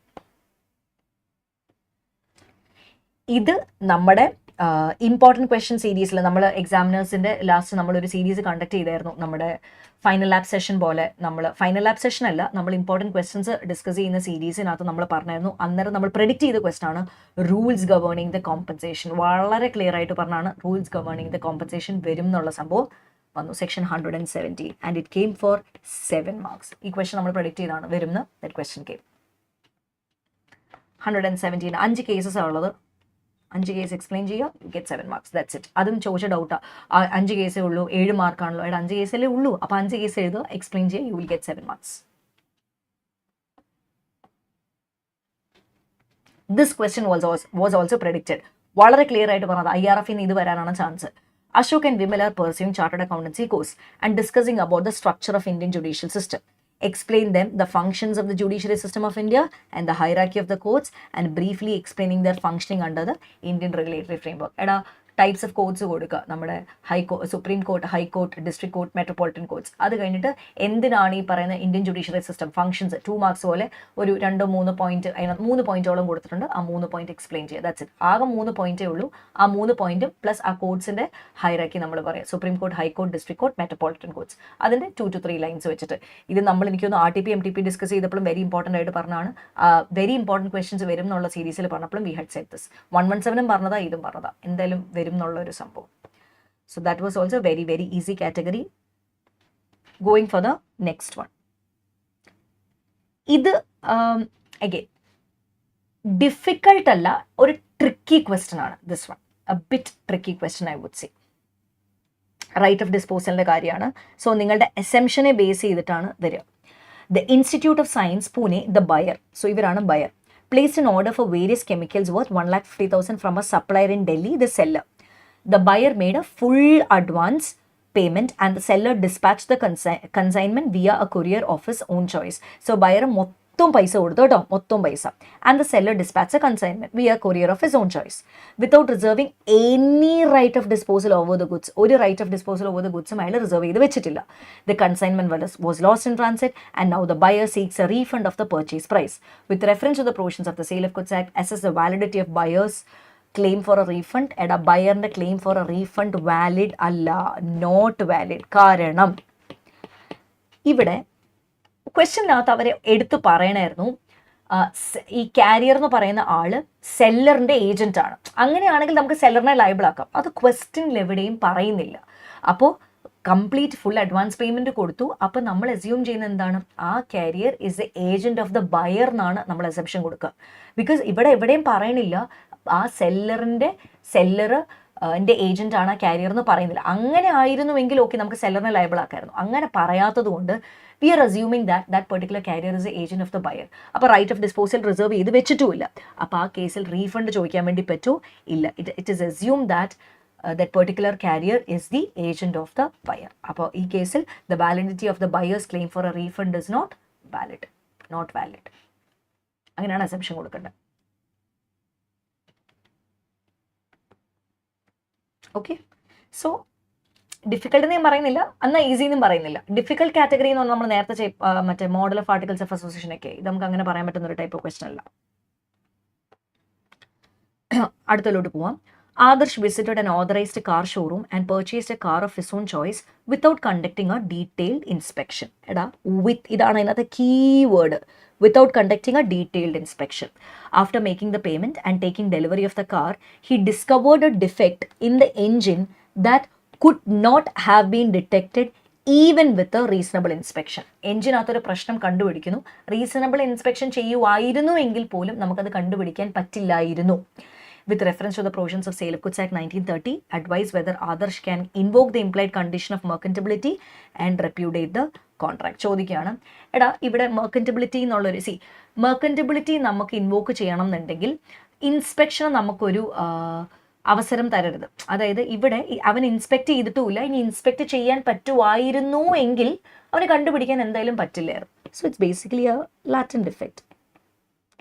ഇത് നമ്മുടെ ഇമ്പോർട്ടൻറ്റ് ക്വസ്റ്റ്യൻ സീരീസിൽ നമ്മൾ എക്സാമിനേഴ്സിൻ്റെ ലാസ്റ്റ് നമ്മളൊരു സീരീസ് കണ്ടക്ട് ചെയ്തായിരുന്നു. നമ്മുടെ ഫൈനൽ ലാബ് സെഷൻ പോലെ. നമ്മൾ ഫൈനൽ ലാബ് സെഷൻ അല്ല, നമ്മൾ ഇമ്പോർട്ടൻറ്റ് ക്വസ്റ്റ്യൻസ് ഡിസ്കസ് ചെയ്യുന്ന സീരീസിനകത്ത് നമ്മൾ പറഞ്ഞായിരുന്നു. അന്നേരം നമ്മൾ പ്രെഡിക്റ്റ് ചെയ്ത ക്വസ്റ്റൻ ആണ് റൂൾസ് ഗവേണിംഗ് ദ കോമ്പൻസേഷൻ. വളരെ ക്ലിയർ ആയിട്ട് പറഞ്ഞാണ് റൂൾസ് ഗവേണിംഗ് ദ കോമ്പൻസേഷൻ വരും എന്നുള്ള സംഭവം വന്നു. Section 117 and it came four 7 marks. ഈ ക്വസ്റ്റൻ നമ്മൾ പ്രെഡിക്റ്റ് ചെയ്താണ് വരുന്ന. That question came 117. 5 കേസസ് ഉള്ളത്. 5 കേസ് എക്സ്പ്ലെയിൻ ചെയ്യുക, you get 7 marks. That's it. അതും ചോദിച്ച ഡൗട്ടാ, 5 കേസേ ഉള്ളൂ, 7 മാർക്കാണല്ലോ. 5 കേസല്ലേ ഉള്ളൂ, അപ്പോൾ 5 കേസ് എഴുതുക, എക്സ്പ്ലെയിൻ ചെയ്യുക, you will get 7 marks. This question was also predicted. വളരെ ക്ലിയർ ആയിട്ട് പറഞ്ഞത് IRF-ന് ഇത് വരാനാണ് chance. Ashok and Vimal are pursuing chartered accountancy course and discussing about the structure of Indian judicial system. Explain them the functions of the judiciary system of India and the hierarchy of the courts, and briefly explaining their functioning under the Indian regulatory framework. Types of courts കൊടുക്കുക. നമ്മുടെ supreme court, high court, district court, metropolitan courts. അത് കഴിഞ്ഞിട്ട് എന്തിനാണ് ഈ പറയുന്ന Indian judiciary system functions 2 marks പോലെ ഒരു 2-3 point, അതിനകത്ത് 3 പോയിന്റോളം കൊടുത്തിട്ടുണ്ട്. ആ 3 പോയിന്റ് എക്സ്പ്ലെയിൻ ചെയ്യുക. That's it. ആകെ 3 പോയിന്റേ ഉള്ളൂ. ആ 3 പോയിന്റും പ്ലസ് ആ കോർട്സിന്റെ ഹൈറാക്കി നമ്മൾ പറയാം. Supreme court, high court, district court, metropolitan courts. അതിന്റെ 2 to 3 ലൈൻസ് വെച്ചിട്ട്. ഇത് നമ്മൾ എനിക്കൊന്ന് RTP MTP ഡിസ്കസ് ചെയ്തപ്പോഴും വെരി ഇമ്പോർട്ടൻ്റ് ആയിട്ട് പറഞ്ഞാണ്. വെരി ഇമ്പോർട്ടൻറ്റ് ക്വസ്റ്റ്യൻസ് വരും എന്നുള്ള സീരീസിൽ പറഞ്ഞപ്പോഴും വി ഹാഡ് സെഡ് ദിസ്. 117 പറഞ്ഞതാ, ഇതും പറഞ്ഞതാ, എന്തായാലും വരും എന്നുള്ള ഒരു സംഭവം. So that was also very, very easy category. Going for the next one. ഇത് again difficult അല്ല, ഒരു tricky question ആണ് this one. A bit tricky question I would say. Write off ഡിസ്പോസലിൻ്റെ കാര്യമാണ്. സോ നിങ്ങളുടെ അസംഷനെ ബേസ് ചെയ്തിട്ടാണ് വരിക. The institute of science Pune, the buyer. So ഇവരാണ് buyer. Placed an order for various chemicals worth 1,50,000 from a supplier in Delhi, the seller. The buyer made a full advance payment and the seller dispatched the consignment via a courier of his own choice. So buyer മൊത്തം പൈസ കൊടുത്തു കേട്ടോ, മൊത്തം പൈസ. And the seller dispatched a consignment via courier of his own choice without reserving any right of disposal over the goods. ഒരു right of disposal over the goods അയാൾ reserve ചെയ്ത് വെച്ചിട്ടില്ല. The consignment was lost in transit and now the buyer seeks a refund of the purchase price. With reference to the provisions of the Sale of Goods Act, assess the validity of buyer's claim for a refund. എടാ, ബയറിൻ്റെ claim for a refund valid അല്ല, not valid. കാരണം ഇവിടെ ക്വസ്റ്റ്യനകത്ത് അവരെ എടുത്തു പറയണമായിരുന്നു ഈ carrier എന്ന് പറയുന്ന ആള് സെല്ലറിൻ്റെ ഏജന്റ് ആണ്. അങ്ങനെയാണെങ്കിൽ നമുക്ക് സെല്ലറിനെ ലയബിൾ ആക്കാം. അത് ക്വസ്റ്റ്യനിൽ എവിടെയും പറയുന്നില്ല. അപ്പോൾ കംപ്ലീറ്റ് ഫുൾ അഡ്വാൻസ് പേയ്മെൻറ്റ് കൊടുത്തു. അപ്പോൾ നമ്മൾ അസ്യൂം ചെയ്യുന്ന എന്താണ്, ആ carrier is a agent of the buyer എന്നാണ് നമ്മൾ അസംഷൻ കൊടുക്കുക. ബിക്കോസ് ഇവിടെ എവിടെയും പറയണില്ല ആ സെല്ലറ് എൻ്റെ ഏജന്റ് ആണ് കാരിയർ എന്ന് പറയുന്നില്ല. അങ്ങനെ ആയിരുന്നുവെങ്കിൽ ഓക്കെ, നമുക്ക് സെല്ലറിനെ ലയബിൾ ആക്കായിരുന്നു. അങ്ങനെ പറയാത്തത് കൊണ്ട് we are assuming that particular carrier is a agent of the buyer. അപ്പോൾ റൈറ്റ് ഓഫ് ഡിസ്പോസൽ റിസർവ് ചെയ്ത് വെച്ചിട്ടുമില്ല. അപ്പോൾ ആ കേസിൽ റീഫണ്ട് ചോദിക്കാൻ വേണ്ടി പറ്റൂ? ഇല്ല. It is assume that that particular carrier is the agent of the buyer. അപ്പോൾ ഈ കേസിൽ the validity of the buyer's claim for a refund is not valid. അങ്ങനെയാണ് അസംപ്ഷൻ കൊടുക്കേണ്ടത്. ഓക്കെ, സോ ഡിഫിക്കൽട്ട് എന്ന് ഞാൻ പറയുന്നില്ല, എന്നാൽ ഈസി എന്നും പറയുന്നില്ല. ഡിഫിക്കൽട്ട് കാറ്റഗറി എന്ന് പറഞ്ഞാൽ നമ്മൾ നേരത്തെ മറ്റേ model of articles of association ഒക്കെ, ഇത് നമുക്ക് അങ്ങനെ പറയാൻ പറ്റുന്ന ഒരു ടൈപ്പ് ഓഫ് ക്വസ്റ്റൻ അല്ല. അടുത്തലോട്ട് പോവാം. Adarsh visited an authorized car showroom and purchased a car of his own choice without conducting a detailed inspection. ഇതാണ് അതിനകത്ത് keyword. Without conducting a detailed inspection. After making the payment and taking delivery of the car, he discovered a defect in the engine that could not have been detected even with a reasonable inspection. എഞ്ചിനകത്തൊരു പ്രശ്നം കണ്ടുപിടിക്കുന്നു. Reasonable inspection ചെയ്യുമായിരുന്നു എങ്കിൽ പോലും നമുക്കത് കണ്ടുപിടിക്കാൻ പറ്റില്ലായിരുന്നു. With reference to the provisions of Sale of Goods Act 1930, advise whether Adarsh can invoke the implied condition of mercantability and repudiate the contract. ചോദിക്കുകയാണ്, എടാ ഇവിടെ മെർക്കൻറ്റബിലിറ്റി എന്നുള്ളൊരു മെർക്കൻറ്റബിലിറ്റി നമുക്ക് ഇൻവോക്ക് ചെയ്യണം എന്നുണ്ടെങ്കിൽ ഇൻസ്പെക്ഷന് നമുക്കൊരു അവസരം തരരുത്. അതായത് ഇവിടെ അവൻ ഇൻസ്പെക്ട് ചെയ്തിട്ടുമില്ല, ഇനി ഇൻസ്പെക്ട് ചെയ്യാൻ പറ്റുമായിരുന്നു എങ്കിൽ അവന് കണ്ടുപിടിക്കാൻ എന്തായാലും പറ്റില്ലായിരുന്നു. So it's basically A latent defect.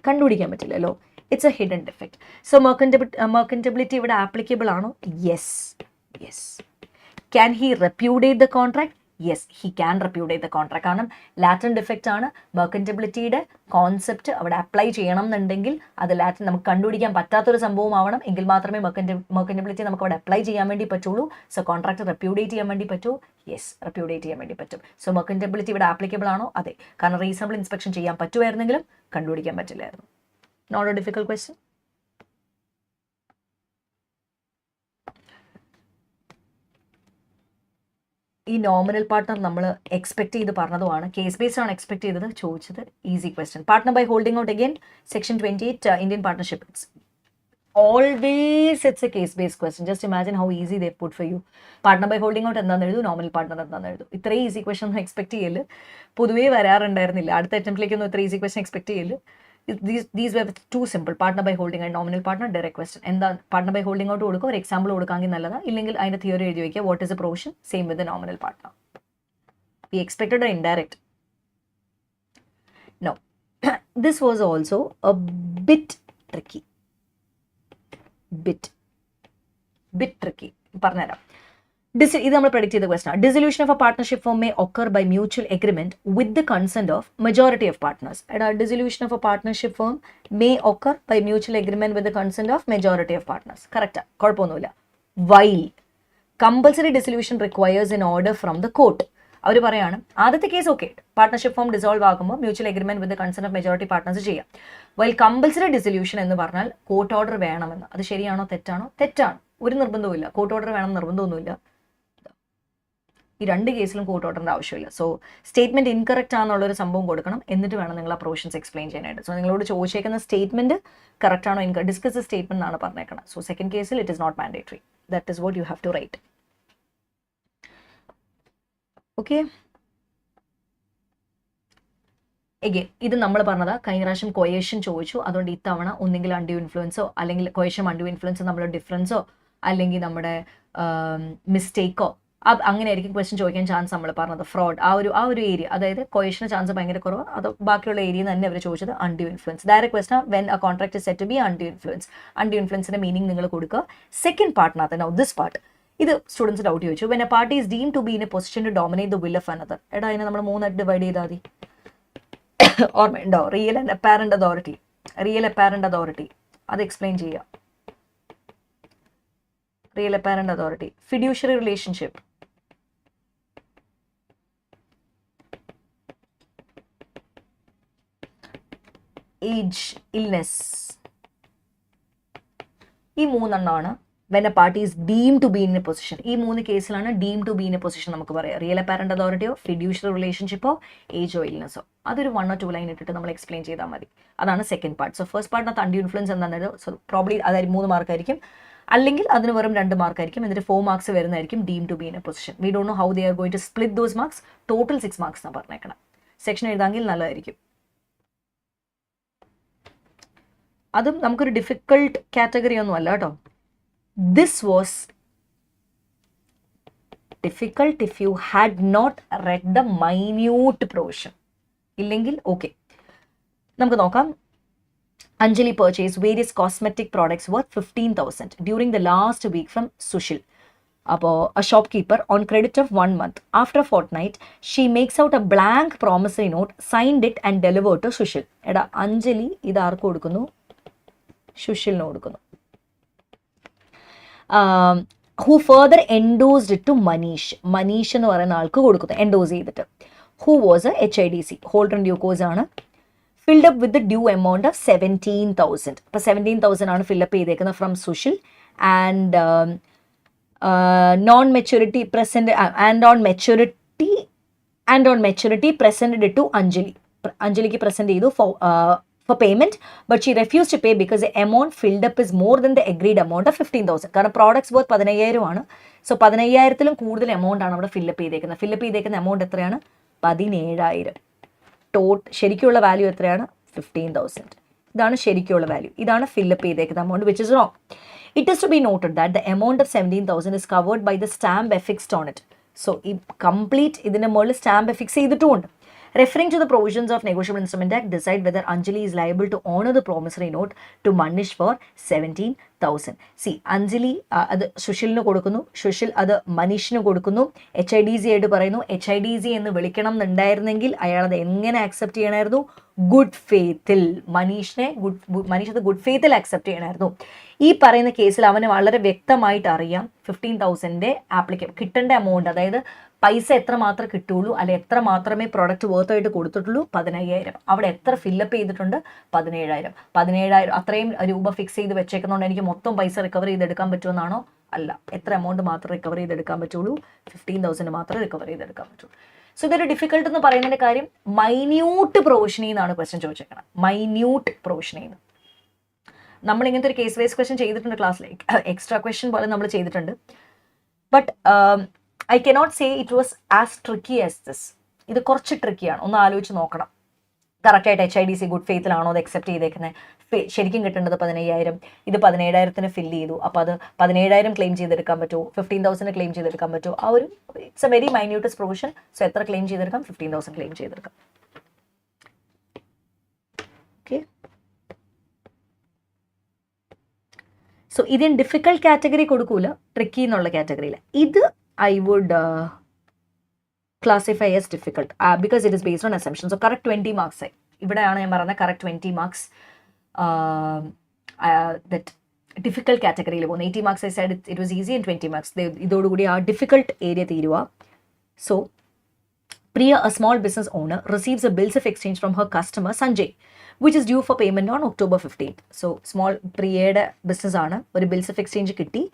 കണ്ടുപിടിക്കാൻ പറ്റില്ലല്ലോ, it's a hidden defect. So mercantability ഇവിടെ applicable ആണോ? Yes. Can he repudiate the contract? Yes, he can repudiate the contract. കാരണം latent defect ആണ്. മെർക്കൻറ്റബിലിറ്റിയുടെ കോൺസെപ്റ്റ് അവിടെ അപ്ലൈ ചെയ്യണം എന്നുണ്ടെങ്കിൽ അത് നമുക്ക് കണ്ടുപിടിക്കാൻ പറ്റാത്തൊരു സംഭവം ആവണം. എങ്കിൽ മാത്രമേ മെർക്കൻറ്റബിലിറ്റി നമുക്ക് അവിടെ അപ്ലൈ ചെയ്യാൻ വേണ്ടി പറ്റുള്ളൂ. സോ കോൺട്രാക്ട് റെപ്യൂഡേറ്റ് ചെയ്യാൻ വേണ്ടി പറ്റൂ? യെസ്, റെപ്യൂഡേറ്റ് ചെയ്യാൻ വേണ്ടി പറ്റും. സോ മെർക്കൻറ്റബിലിറ്റി ഇവിടെ ആപ്ലിക്കബിൾ ആണോ? അതെ. കാരണം റീസണബിൾ ഇൻസ്പെക്ഷൻ ചെയ്യാൻ പറ്റുമായിരുന്നെങ്കിലും കണ്ടുപിടിക്കാൻ പറ്റില്ലായിരുന്നു. Not a difficult question. ഈ നോമിനൽ പാർട്ട്ണർ നമ്മൾ എക്സ്പെക്ട് ചെയ്ത് പറഞ്ഞതുമാണ്. കേസ് ബേസ്ഡ് ആണ് എക്സ്പെക്ട് ചെയ്തത്. ചോദിച്ചത് easy question. Partner by holding out again section 28 Indian partnership. Always it's a case based question. Just imagine how easy they've put for you. Partner by holding out എന്താണെന്ന് എഴുതു, nominal partner എന്താണെന്ന് എഴുതു. ഇത്രയും easy question ഒന്നും expect ചെയ്യല് പൊതുവേ വരാറുണ്ടായിരുന്നില്ല. അടുത്ത അറ്റംപ്റ്റിലേക്കൊന്നും ഇത്ര easy question expect ചെയ്യല്. These were too simple. Partner by holding and nominal partner, direct question. എന്താ പാർട്ട്ണർ ബൈ ഹോൾഡിംഗ് ഔട്ട് കൊടുക്കുക, ഒരു എക്സാമ്പിൾ കൊടുക്കാമെങ്കിൽ നല്ലതാ. ഇല്ലെങ്കിൽ അതിന്റെ തിയറി എഴുതി വയ്ക്കുക. What is A provision? Same with nominal partner. We expected an indirect. No. This was also a bit tricky. Bit tricky. പറഞ്ഞുതരാം. ഇത് നമ്മൾ predict ചെയ്ത question ആണ്. Dissolution of a partnership firm may occur by mutual agreement with the consent of majority of partners. Dissolution of a partnership firm may occur by mutual agreement with the consent of majority of partners. Correct. കുഴപ്പമൊന്നുമില്ല. While compulsory dissolution requires an order from the court. അവർ പറയാണ് ആദ്യത്തെ case okay, partnership form dissolve ആകുമ്പോൾ mutual agreement with consent of majority partners ചെയ്യാം. While compulsory dissolution എന്ന് പറഞ്ഞാൽ court order വേണമെന്ന്. അത് ശരിയാണോ തെറ്റാണോ? തെറ്റാണ്. ഒരു നിർബന്ധവുമില്ല. കോർട്ട് ഓർഡർ വേണം നിർബന്ധമൊന്നുമില്ല. ഈ രണ്ട് കേസിലും കോർട്ട് ഓർഡറിന്റെ ആവശ്യമില്ല. സോ സ്റ്റേറ്റ്മെന്റ് ഇൻകറക്റ്റ് ആണെന്നുള്ളൊരു സംഭവം കൊടുക്കണം. എന്നിട്ട് വേണം നിങ്ങൾ ആ പ്രൊവിഷൻസ് എക്സ്പ്ലെയിൻ ചെയ്യാനായിട്ട്. സോ നിങ്ങളോട് ചോദിച്ചേക്കുന്ന സ്റ്റേറ്റ്മെന്റ് കറക്റ്റ് ആണോ, ഡിസ്കസ് സ്റ്റേറ്റ്മെന്റ് എന്നാണ് പറഞ്ഞേക്കണം. സോ സെക്കൻഡ് കേസിൽ it is not mandatory. That is what you have to write. Okay, again ഇത് നമ്മൾ പറഞ്ഞതാ. കഴിഞ്ഞ പ്രാവശ്യം കൊയേഷൻ ചോദിച്ചു. അതുകൊണ്ട് ഇത്തവണ ഒന്നെങ്കിൽ അൺഡ്യൂ ഇൻഫ്ലുവൻസോ അല്ലെങ്കിൽ കൊയേഷൻ അൺഡ്യൂ ഇൻഫ്ലുവൻസോ നമ്മൾ ഡിഫറൻസോ അല്ലെങ്കിൽ നമ്മുടെ മിസ്റ്റേക്കോ അങ്ങനെ ആയിരിക്കും ക്വസ്റ്റ്യൻ ചോദിക്കാൻ ചാൻസ്. നമ്മൾ പറഞ്ഞത് ഫ്രോഡ് ആ ഒരു ഏരിയ, അതായത് കൊയേഷന് ചാൻസ് ഭയങ്കര കുറവ്. അത് ബാക്കിയുള്ള ഏരിയയിൽ തന്നെ അവർ ചോദിച്ചത് undue influence. Direct question when a contract is set to be undue influence. Undue ഇൻഫ്ലുവൻസിന്റെ മീനിങ് നിങ്ങൾ കൊടുക്കുക. സെക്കൻഡ് പാർട്ടിനകത്ത് നൗ ദിസ് പാർട്ട്, ഇത് സ്റ്റുഡൻസ് ഡൗട്ട് ചോദിച്ചു. When a party is deem to be in a position to dominate the will of another. എടാ അതിനെ നമ്മൾ മൂന്നായിട്ട് ഡിവൈഡ് ചെയ്താൽ മതി. ഓർമ്മയുണ്ടോ? Real and apparent authority. Real apparent authority അത് എക്സ്പ്ലെയിൻ ചെയ്യുക. Real apparent authority. Fiduciary relationship, age, illness. ഈ മൂന്നെണ്ണമാണ് when a party is deemed to be in a position. ഈ മൂന്ന് കേസിലാണ് deemed to be in a position നമുക്ക് പറയാം. Real apparent അതോറിറ്റിയോ ഫിഡ്യൂഷ്യറി റിലേഷൻഷിപ്പോ ഏജോ ഇൽനെസ്സോ. അതൊരു 1 or 2 ലൈൻ ഇട്ടിട്ട് നമ്മൾ എക്സ്പ്ലെയിൻ ചെയ്താൽ മതി. അതാണ് സെക്കൻഡ് പാർട്ട്. സോ ഫസ്റ്റ് പാർട്ടിനകത്ത് അൺഡ്യൂ ഇൻഫ്ലുവൻസ് എന്താണെന്ന്. സോ പ്രോബ്ലി അതായത് 3 മാർക്കായിരിക്കും. അല്ലെങ്കിൽ അതിന് വെറും 2 മാർക്കായിരിക്കും, എന്നിട്ട് 4 മാർക്സ് വരുന്നതായിരിക്കും deem to be in a position. We don't know how they are going to split those marks. Total 6 marks എന്നാണ് പറഞ്ഞേക്കണം. സെക്ഷൻ എഴുതാമെങ്കിൽ നല്ലതായിരിക്കും. അതും നമുക്കൊരു ഡിഫിക്കൾട്ട് കാറ്റഗറി ഒന്നും അല്ല കേട്ടോ. This was difficult if you had not read the minute provision. ഇല്ലെങ്കിൽ okay. നമുക്ക് നോക്കാം. Anjali purchased various cosmetic products worth 15,000 during the last week from Sushil, a shopkeeper, on credit of 1 month. After a fortnight, she makes out a blank promissory note, signed it and delivered to Sushil. എടാ അഞ്ജലി ഇത് ആർക്ക് കൊടുക്കുന്നു? സുഷിലിന് കൊടുക്കുന്നു. Who further endorsed it to Manish. Manish എന്ന് പറയുന്ന ആൾക്ക് കൊടുക്കുന്നു, endorse ചെയ്തിട്ട്. Who was a HIDC, holder in due course ആണ്. Filled up with the due amount of 17,000. അപ്പോൾ 17,000 ആണ് ഫില്ലപ്പ് ചെയ്തേക്കുന്നത് from Sushil. And non maturity present and on maturity presented it to Anjali. അഞ്ജലിക്ക് പ്രസന്റ് ചെയ്തു for payment, but she refused to pay because the amount filled up is more than the agreed amount of 15,000. കാരണം products worth 15,000 ആണ്. So 15,000-ലും കൂടുതൽ amount ആണ് അവിടെ fill up ചെയ്തേക്കുന്നത്. Fill up ചെയ്തേക്കുന്ന amount എത്രയാണ്? 17,000. ശരിക്കുള്ള വാല്യൂ എത്രയാണ്? 15,000. ഇതാണ് ശരിക്കുള്ള വാല്യൂ. ഇതാണ് ഫില്ലപ്പ് ചെയ്തേക്കുന്ന amount, which is wrong. It is to be noted that the amount of 17,000 is covered by the stamp affixed on it. So ഈ കംപ്ലീറ്റ് ഇതിൻ്റെ മുകളിൽ സ്റ്റാമ്പ് എഫിക്സ് ചെയ്തിട്ടുമുണ്ട്. Referring to the provisions of Negotiable Instrument Act, decide whether Anjali is liable to honor the promissory note to Manish for 17,000. See, Anjali അത് സുഷിലിന് കൊടുക്കുന്നു, സുഷിൽ അത് മനീഷിന് കൊടുക്കുന്നു. HIDC ആയിട്ട് പറയുന്നു. HIDC എന്ന് വിളിക്കണം എന്നുണ്ടായിരുന്നെങ്കിൽ അയാൾ അത് എങ്ങനെ ആക്സെപ്റ്റ് ചെയ്യണമായിരുന്നു? ഗുഡ് ഫെയ്ത്തിൽ. മനീഷ് അത് ഗുഡ് ഫെയ്ത്തിൽ ആക്സെപ്റ്റ് ചെയ്യണമായിരുന്നു. ഈ പറയുന്ന കേസിൽ അവന് വളരെ വ്യക്തമായിട്ട് അറിയാം 15,000-ന്റെ കിട്ടേണ്ട എമൗണ്ട്, അതായത് പൈസ എത്ര മാത്രമേ കിട്ടുള്ളൂ, അല്ലെ എത്ര മാത്രമേ പ്രൊഡക്റ്റ് വേർത്തായിട്ട് കൊടുത്തിട്ടുള്ളൂ? 15,000. അവിടെ എത്ര ഫില്ലപ്പ് ചെയ്തിട്ടുണ്ട്? 17,000. 17,000 അത്രയും രൂപ ഫിക്സ് ചെയ്ത് വെച്ചേക്കുന്നതുകൊണ്ട് എനിക്ക് മൊത്തം പൈസ റിക്കവർ ചെയ്തെടുക്കാൻ പറ്റുമെന്നാണോ? അല്ല. എത്ര എമൗണ്ട് മാത്രമേ റിക്കവർ ചെയ്തെടുക്കാൻ പറ്റുള്ളൂ? 15,000 മാത്രമേ റിക്കവർ ചെയ്തെടുക്കാൻ പറ്റുള്ളൂ. സോ ഇതൊരു ഡിഫിക്കൽട്ട് എന്ന് പറയുന്നതിന്റെ കാര്യം മൈന്യൂട്ട് പ്രൊവിഷനിൽ നിന്നാണ് ക്വസ്റ്റ്യൻ ചോദിച്ചേക്കണം. മൈന്യൂട്ട് പ്രൊവിഷനിൽ നിന്ന്. നമ്മൾ ഇങ്ങനത്തെ ഒരു കേസ് വൈസ് ക്വസ്റ്റ്യൻ ചെയ്തിട്ടുണ്ട് ക്ലാസ്സിലേക്ക്, എക്സ്ട്രാ ക്വസ്റ്റ്യൻ പോലെ നമ്മൾ ചെയ്തിട്ടുണ്ട്. But I cannot say it was as tricky as this. ഇത് കുറച്ച് ട്രിക്കിയാണ്. ഒന്ന് ആലോചിച്ച് നോക്കണം. കറക്റ്റായിട്ട് HIDC ഗുഡ് ഫെയ്ത്തിലാണോ അത് അക്സെപ്റ്റ് ചെയ്തേക്കുന്നത്? ശരിക്കും കിട്ടേണ്ടത് 17,000. ഇത് 17,000-ന് ഫില്ല് ചെയ്തു. അപ്പോൾ അത് 17,000 ക്ലെയിം ചെയ്തെടുക്കാൻ പറ്റുമോ? 15,000 ക്ലെയിം ചെയ്തെടുക്കാൻ പറ്റുമോ? ആ ഒരു it's a very minutious provision. So എത്ര ക്ലെയിം ചെയ്തെടുക്കാം? 15,000 ക്ലെയിം ചെയ്തെടുക്കാം. ഓക്കെ. സോ ഇതിന് ഡിഫിക്കൽട്ട് കാറ്റഗറി കൊടുക്കൂല, ട്രിക്കി എന്നുള്ള കാറ്റഗറിയിൽ. ഇത് I would classify as difficult because it is based on assumptions. So correct 20 marks. ഇവിടെയാണ് ഞാൻ പറയുന്നത് correct 20 marks that difficult category. 80 marks I said it was easy and 20 marks. ഇതോടുകൂടി ആ difficult area തീരുക. So Priya, a small business owner, receives a bills of exchange from her customer Sanjay, which is due for payment on October 15th. So small Priyയുടെ business ആണ്. ഒരു bills of exchange കിട്ടി.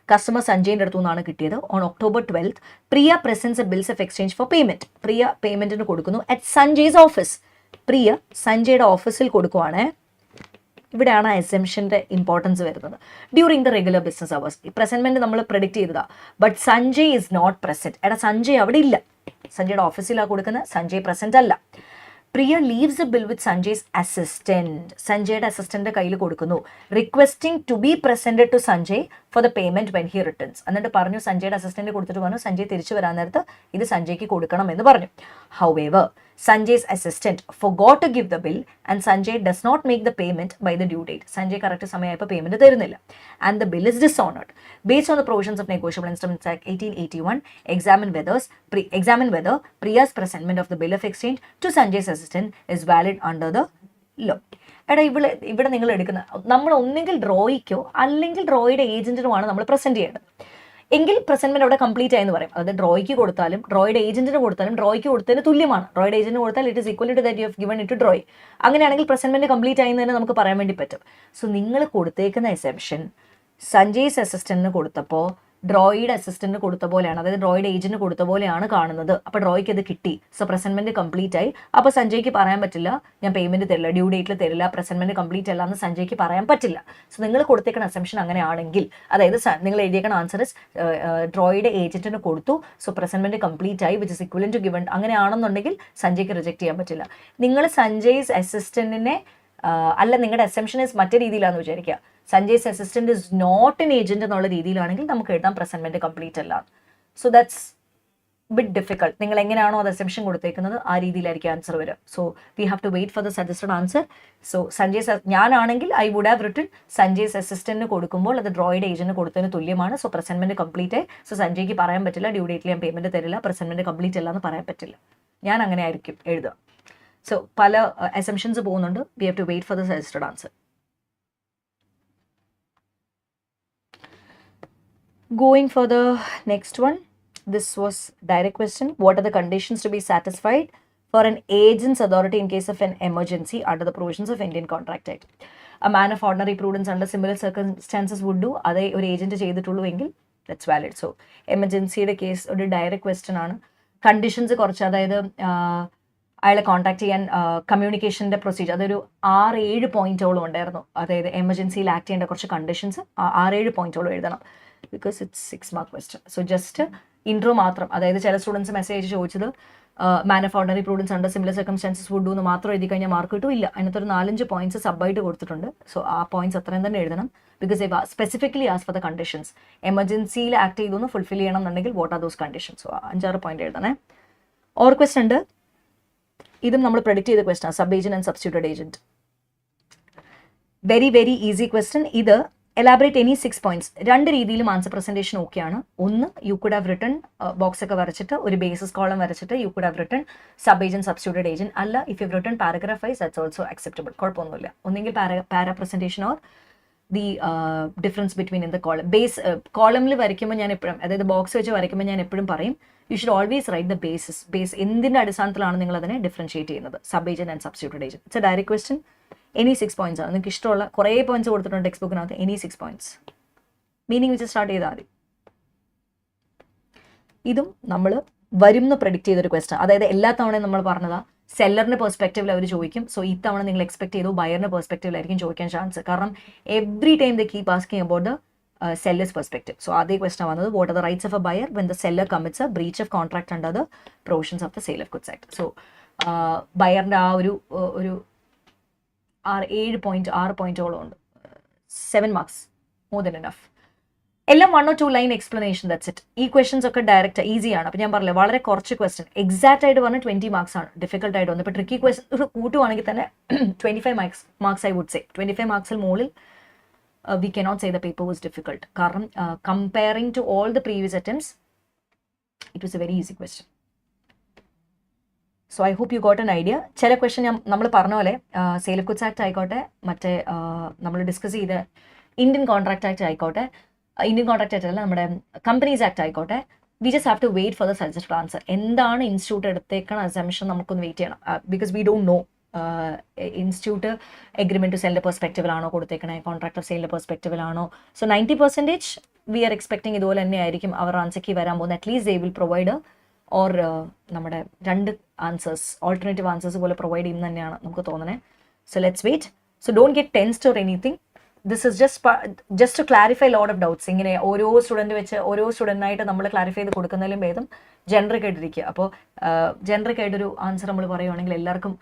Customer സഞ്ജയിൻ്റെ അടുത്തു നിന്നാണ് കിട്ടിയത്. On October 12th, Priya presents a bills of exchange for payment. Priya പേയ്മെന്റിന് കൊടുക്കുന്നു അറ്റ് സഞ്ജയ്സ് ഓഫീസ്. പ്രിയ സഞ്ജയുടെ ഓഫീസിൽ കൊടുക്കുവാണ്. ഇവിടെയാണ് ആ എസംഷൻ്റെ ഇമ്പോർട്ടൻസ് വരുന്നത്. During the regular business hours. ഈ പ്രസൻമെന്റ് നമ്മൾ പ്രെഡിക്റ്റ് ചെയ്തതാ. But Sanjay is not present. എടാ സഞ്ജയ് അവിടെ ഇല്ല. സഞ്ജയുടെ ഓഫീസിലാണ് കൊടുക്കുന്നത്. സഞ്ജയ് പ്രസന്റ് അല്ല. Priya leaves a bill with Sanjay's assistant. സഞ്ജയുടെ അസിസ്റ്റന്റ് കയ്യിൽ കൊടുക്കുന്നു. Requesting to be presented to Sanjay for the payment when he returns. എന്നിട്ട് പറഞ്ഞു, സഞ്ജയുടെ അസിസ്റ്റന്റ് കൊടുത്തിട്ട് പറഞ്ഞു സഞ്ജയ് തിരിച്ചു വരാൻ നേരത്ത് ഇത് സഞ്ജയ്ക്ക് കൊടുക്കണം എന്ന് പറഞ്ഞു. However Sanjay's assistant forgot to give the bill and Sanjay does not make the payment by the due date. Sanjay correct സമയമായപ്പോൾ പേയ്മെന്റ് തരുന്നില്ല. And the bill is dishonored. Based on the provisions of Negotiable Instruments Act 1881, examine whether Priya's presentment of the bill of exchange to Sanjay's assistant is valid under the law. എടാ ഇവിടെ നിങ്ങൾ എടുക്കുന്ന നമ്മൾ ഒന്നെങ്കിൽ ഡ്രോയിക്കോ അല്ലെങ്കിൽ ഡ്രോയുടെ ഏജന്റിനുമാണ് നമ്മൾ present ചെയ്യേണ്ടത്. എങ്കിൽ പ്രസന്റ്മെന്റ് അവിടെ കംപ്ലീറ്റ് ആയെന്ന് പറയും. അതായത് ഡ്രോയ്ക്ക് കൊടുത്താലും ഡ്രോയുടെ ഏജന്റിന് കൊടുത്താലും ഡ്രോയ്ക്ക് കൊടുത്തതിന് തുല്യമാണ്. ഡ്രോയുടെ ഏജന്റിന് കൊടുത്താൽ it is equal to that you have given it to drawee. അങ്ങനെയാണെങ്കിൽ പ്രസന്റ്മെന്റ് കംപ്ലീറ്റ് ആയെന്ന് തന്നെ നമുക്ക് പറയാൻ വേണ്ടി പറ്റും. സോ നിങ്ങൾ കൊടുത്തേക്കുന്ന എക്സെപ്ഷൻ സഞ്ജയ്സ് അസിസ്റ്റന്റിന് കൊടുത്തപ്പോൾ ഡ്രോയിയുടെ അസിസ്റ്റന്റിന് കൊടുത്ത പോലെയാണ്, അതായത് ഡ്രോയിയുടെ ഏജന്റിന് കൊടുത്ത പോലെയാണ് കാണുന്നത്. അപ്പോൾ ഡ്രോയ്ക്ക് അത് കിട്ടി, സോ പ്രസന്റ്മെന്റ് കംപ്ലീറ്റ് ആയി. അപ്പോൾ സഞ്ജയ്ക്ക് പറയാൻ പറ്റില്ല ഞാൻ പേയ്മെന്റ് തരില്ല, ഡ്യൂ ഡേറ്റിൽ തരില്ല, പ്രസന്റ്മെന്റ് കംപ്ലീറ്റ് അല്ല എന്ന് സഞ്ജയ്ക്ക് പറയാൻ പറ്റില്ല. സോ നിങ്ങൾ കൊടുത്തേക്കുന്ന അസംഷൻ അങ്ങനെയാണെങ്കിൽ, അതായത് നിങ്ങൾ എഴുതിയേക്കുന്ന ആൻസർ ഡ്രോയിയുടെ ഏജന്റിന് കൊടുത്തു, സോ പ്രസന്റ്മെന്റ് കംപ്ലീറ്റ് ആയി, which is equivalent to given, അങ്ങനെയാണെന്നുണ്ടെങ്കിൽ സഞ്ജയ്ക്ക് റിജക്ട് ചെയ്യാൻ പറ്റില്ല. നിങ്ങൾ സഞ്ജയ്സ് അസിസ്റ്റന്റിനെ അല്ല, നിങ്ങളുടെ അസംഷൻ ഇസ് മറ്റേ രീതിയിലാണെന്ന് വിചാരിക്കുക, Sanjay's assistant is not an agent എന്നുള്ള രീതിയിലാണെങ്കിൽ നമുക്ക് എഴുതാം പ്രസന്റ്മെന്റ് കംപ്ലീറ്റ് അല്ല. So that's bit difficult. നിങ്ങൾ എങ്ങനെയാണോ അത് അസംഷൻ കൊടുത്തേക്കുന്നത് ആ രീതിയിലായിരിക്കും ആൻസർ വരിക. So we have to wait for the suggested answer. So Sanjay's, ഞാനാണെങ്കിൽ I would have written Sanjay's അസിസ്റ്റന്റിന് കൊടുക്കുമ്പോൾ അത് ഡ്രോയിയുടെ ഏജന്റിന് കൊടുത്തതിന് തുല്യമാണ്. സോ പ്രസന്റ്മെന്റ് കംപ്ലീറ്റ് ആയി. സോ സഞ്ജയ്ക്ക് പറയാൻ പറ്റില്ല ഡ്യൂ ഡേറ്റിൽ ഞാൻ പേയ്മെന്റ് തരില്ല, പ്രസന്റ്മെന്റ് കംപ്ലീറ്റ് അല്ല എന്ന് പറയാൻ പറ്റില്ല. ഞാൻ അങ്ങനെ ആയിരിക്കും എഴുതുക. സോ പല അസംഷൻസ് പോകുന്നുണ്ട്. We have to wait for the suggested answer. Going for the next one, this was direct question. What are the conditions to be satisfied for an agent's authority in case of an emergency under the provisions of Indian Contract Act? A man of ordinary prudence under similar circumstances would do. അതേ ഒരു agent ചെയ്തിട്ടുള്ളൂ എങ്കിൽ that's valid. So എമർജൻസിയുടെ case ഒരു direct question ആണ്. Conditions കുറച്ച്, അതായത് അയാളെ contact ചെയ്യാൻ കമ്മ്യൂണിക്കേഷൻ്റെ പ്രൊസീജിയർ, അതൊരു 6-7 പോയിന്റോളം ഉണ്ടായിരുന്നു. അതായത് എമർജൻസിയിൽ ആക്ട് ചെയ്യേണ്ട കുറച്ച് കണ്ടീഷൻസ് 6-7 പോയിന്റോളം എഴുതണം, because it's 6 mark question. So just intro മാത്രം, അതായത് ചില സ്റ്റുഡൻസ് മെസ്സേജ് ചോദിച്ചത് man of ordinary prudence under similar circumstances would do എന്ന് മാത്രം എഴുതി കഴിഞ്ഞാൽ മാർക്ക് കിട്ടും. ഇല്ല, അതിനകത്ത് ഒരു 4-5 പോയിന്റ്സ് സബായിട്ട് കൊടുത്തിട്ടുണ്ട്. സോ ആ പോയിന്റ്സ് അത്രയും തന്നെ എഴുതണം, because they specifically as for the conditions. എമർജൻസിയിൽ ആക്ട് ചെയ്തു ഫുൾഫിൽ ചെയ്യണം എന്നുണ്ടെങ്കിൽ what are those conditions. So 5-6 point എഴുതണേ. ഓർ ക്വസ്റ്റൻ ഉണ്ട്, ഇതും നമ്മൾ പ്രെഡിക്റ്റ് ചെയ്ത question, sub agent and substituted agent. Very very easy question. ഇത് എലാബറേറ്റ് എനി 6 പോയിന്റ്സ്. 2 രീതിയിലും ആൻസർ പ്രസന്റേഷൻ ഓക്കെയാണ്. ഒന്ന്, you could have written box ഒക്കെ വരച്ചിട്ട് ഒരു ബേസിസ് കോളം വരച്ചിട്ട് you could have written sub agent substituted agent. അല്ല, if you written paragraph wise that's also acceptable, കുഴപ്പമൊന്നുമില്ല. ഒന്നെങ്കിൽ para presentation or the difference between in the column. Base കോളമിൽ വരയ്ക്കുമ്പോൾ ഞാൻ എപ്പോഴും, അതായത് ബോക്സ് വെച്ച് വരയ്ക്കുമ്പോൾ ഞാൻ എപ്പോഴും പറയും you should always write the basis. Base എന്തിൻ്റെ അടിസ്ഥാനത്തിലാണ് നിങ്ങൾ അതിനെ ഡിഫറൻഷിയേറ്റ് ചെയ്യുന്നത്, sub agent and substituted agent. It's A direct question. Any 6 points ആണ്. നിങ്ങൾക്ക് ഇഷ്ടമുള്ള കുറേ പോയിന്റ്സ് കൊടുത്തിട്ടുണ്ട് ടെക്സ്റ്റ് ബുക്കിനകത്ത്. എനി 6 പോയിന്റ്സ് മീനിങ് വെച്ച് സ്റ്റാർട്ട് ചെയ്താൽ മതി. ഇതും നമ്മൾ വരും എന്ന് പ്രെഡിക്റ്റ് ചെയ്തൊരു ക്വസ്റ്റൻ. അതായത് എല്ലാ തവണയും നമ്മൾ പറഞ്ഞതാ സെല്ലറിന്റെ പെർസ്പെക്റ്റീവിൽ അവർ ചോദിക്കും. സോ ഇത്തവണ നിങ്ങൾ എക്സ്പെക്ട് ചെയ്തു ബയറിന്റെ പെർസ്പെക്റ്റീവിലായിരിക്കും ചോദിക്കാൻ ചാൻസ്. കാരണം every time the keep asking about the seller's perspective. So അതേ ക്വസ്റ്റൻ വന്നത്, what are the rights of a buyer when the seller commits a breach of contract under the provisions of the Sale of Goods Act. So ബയറിന്റെ ആ ഒരു 6 പോയിന്റോളം ഉണ്ട്. 7 marks, more than enough. എല്ലാം 1 or 2 line explanation, that's it. ഈ questions ഒക്കെ direct ഈസിയാണ്. അപ്പോൾ ഞാൻ പറഞ്ഞില്ല, വളരെ കുറച്ച് ക്വസ്റ്റൻ. എക്സാക്റ്റ് ആയിട്ട് പറഞ്ഞാൽ 20 മാർക്സ് ആണ്. ഡിഫിക്കൽട്ട് ആയിട്ട് വന്നു. ഇപ്പോൾ ട്രിക്കി ക്വസ്റ്റൻ കൂട്ടുവാണെങ്കിൽ തന്നെ 25 മാർക്സ് ഐ വുഡ് സേ. 25 മാർക്സിൽ മുകളിൽ we cannot say the paper was difficult. കാരണം comparing to all the previous attempts, it was a very easy question. So I hope you got an idea. ചില question നമ്മൾ പറഞ്ഞ പോലെ sale of goods act ആയിക്കോട്ടെ, മറ്റേ നമ്മൾ discuss ചെയ്ത Indian contract act ആയിക്കോട്ടെ, ഇന്ത്യൻ കോൺട്രാക്ട് ആക്ട് അല്ല, നമ്മുടെ കമ്പനീസ് ആക്ട് ആയിക്കോട്ടെ, we just have to wait for the suggested answer. എന്താണ് ഇൻസ്റ്റിറ്റ്യൂട്ട് എടുത്തേക്കണ അസംഷൻ നമുക്കൊന്ന് വെയിറ്റ് ചെയ്യണം, because we don't know. Institute agreement to സെല്ലിന്റെ പെർസ്പെക്റ്റീവിലാണോ കൊടുത്തേക്കണേ, കോൺട്രാക്ട് ഓഫ് സെയിലിന്റെ പെർസ്പെക്റ്റീവിലാണോ. സോ 90% വി ആർ എക്സ്പെക്ടിങ് ഇതുപോലെ തന്നെ ആയിരിക്കും അവർ ആൻസർക്ക് വരാൻ പോകുന്നത്. At least they will provide or നമ്മുടെ 2 ആൻസേഴ്സ്, ഓൾട്ടർനേറ്റീവ് ആൻസേഴ്സ് പോലെ പ്രൊവൈഡ് ചെയ്യുന്ന തന്നെയാണ് നമുക്ക് തോന്നണേ. So let's wait. So don't get tensed or anything. This is just to clarify lot of doubts. ഇങ്ങനെ ഓരോ സ്റ്റുഡൻറ്റിനായിട്ട് നമ്മൾ ക്ലാരിഫൈ ചെയ്ത് കൊടുക്കുന്നതിലും ഭേദം ജനറിക് ആയിട്ടിരിക്കുക. അപ്പോൾ ജനറിക് ആയിട്ടൊരു ആൻസർ നമ്മൾ പറയുവാണെങ്കിൽ എല്ലാവർക്കും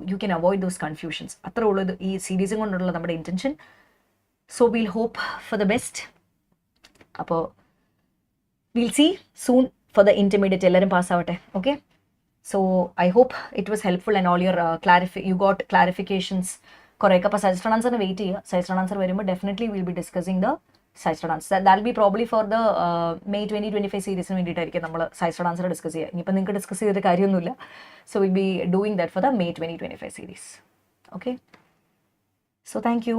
you can avoid those confusions. അത്രേ ഉള്ളൂ ഈ സീരീസും കൊണ്ടുള്ള നമ്മുടെ intention. So we'll hope for the best. അപ്പോൾ we'll see soon for the intermediate. എല്ലാവരും പാസ്സാവട്ടെ. Okay, so I hope it was helpful and all your you got clarifications കുറേയൊക്കെ. അപ്പോൾ സജസ്റ്റഡ് ആൻസറിന് വെയിറ്റ് ചെയ്യുക. സജസ്റ്റഡ് ആൻസർ വരുമ്പോൾ definitely will be discussing the suggested answer. That be probably for the May 2025 സീരീസിന് വേണ്ടിയിട്ടായിരിക്കും നമ്മൾ സജസ്റ്റഡ് ആൻസർ ഡിസ്കസ് ചെയ്യുക. ഇനിയിപ്പോൾ നിങ്ങൾക്ക് ഡിസ്കസ് ചെയ്തിട്ട് കാര്യമൊന്നുമില്ല. So will be doing that four the May 2025 series. Okay, so thank you.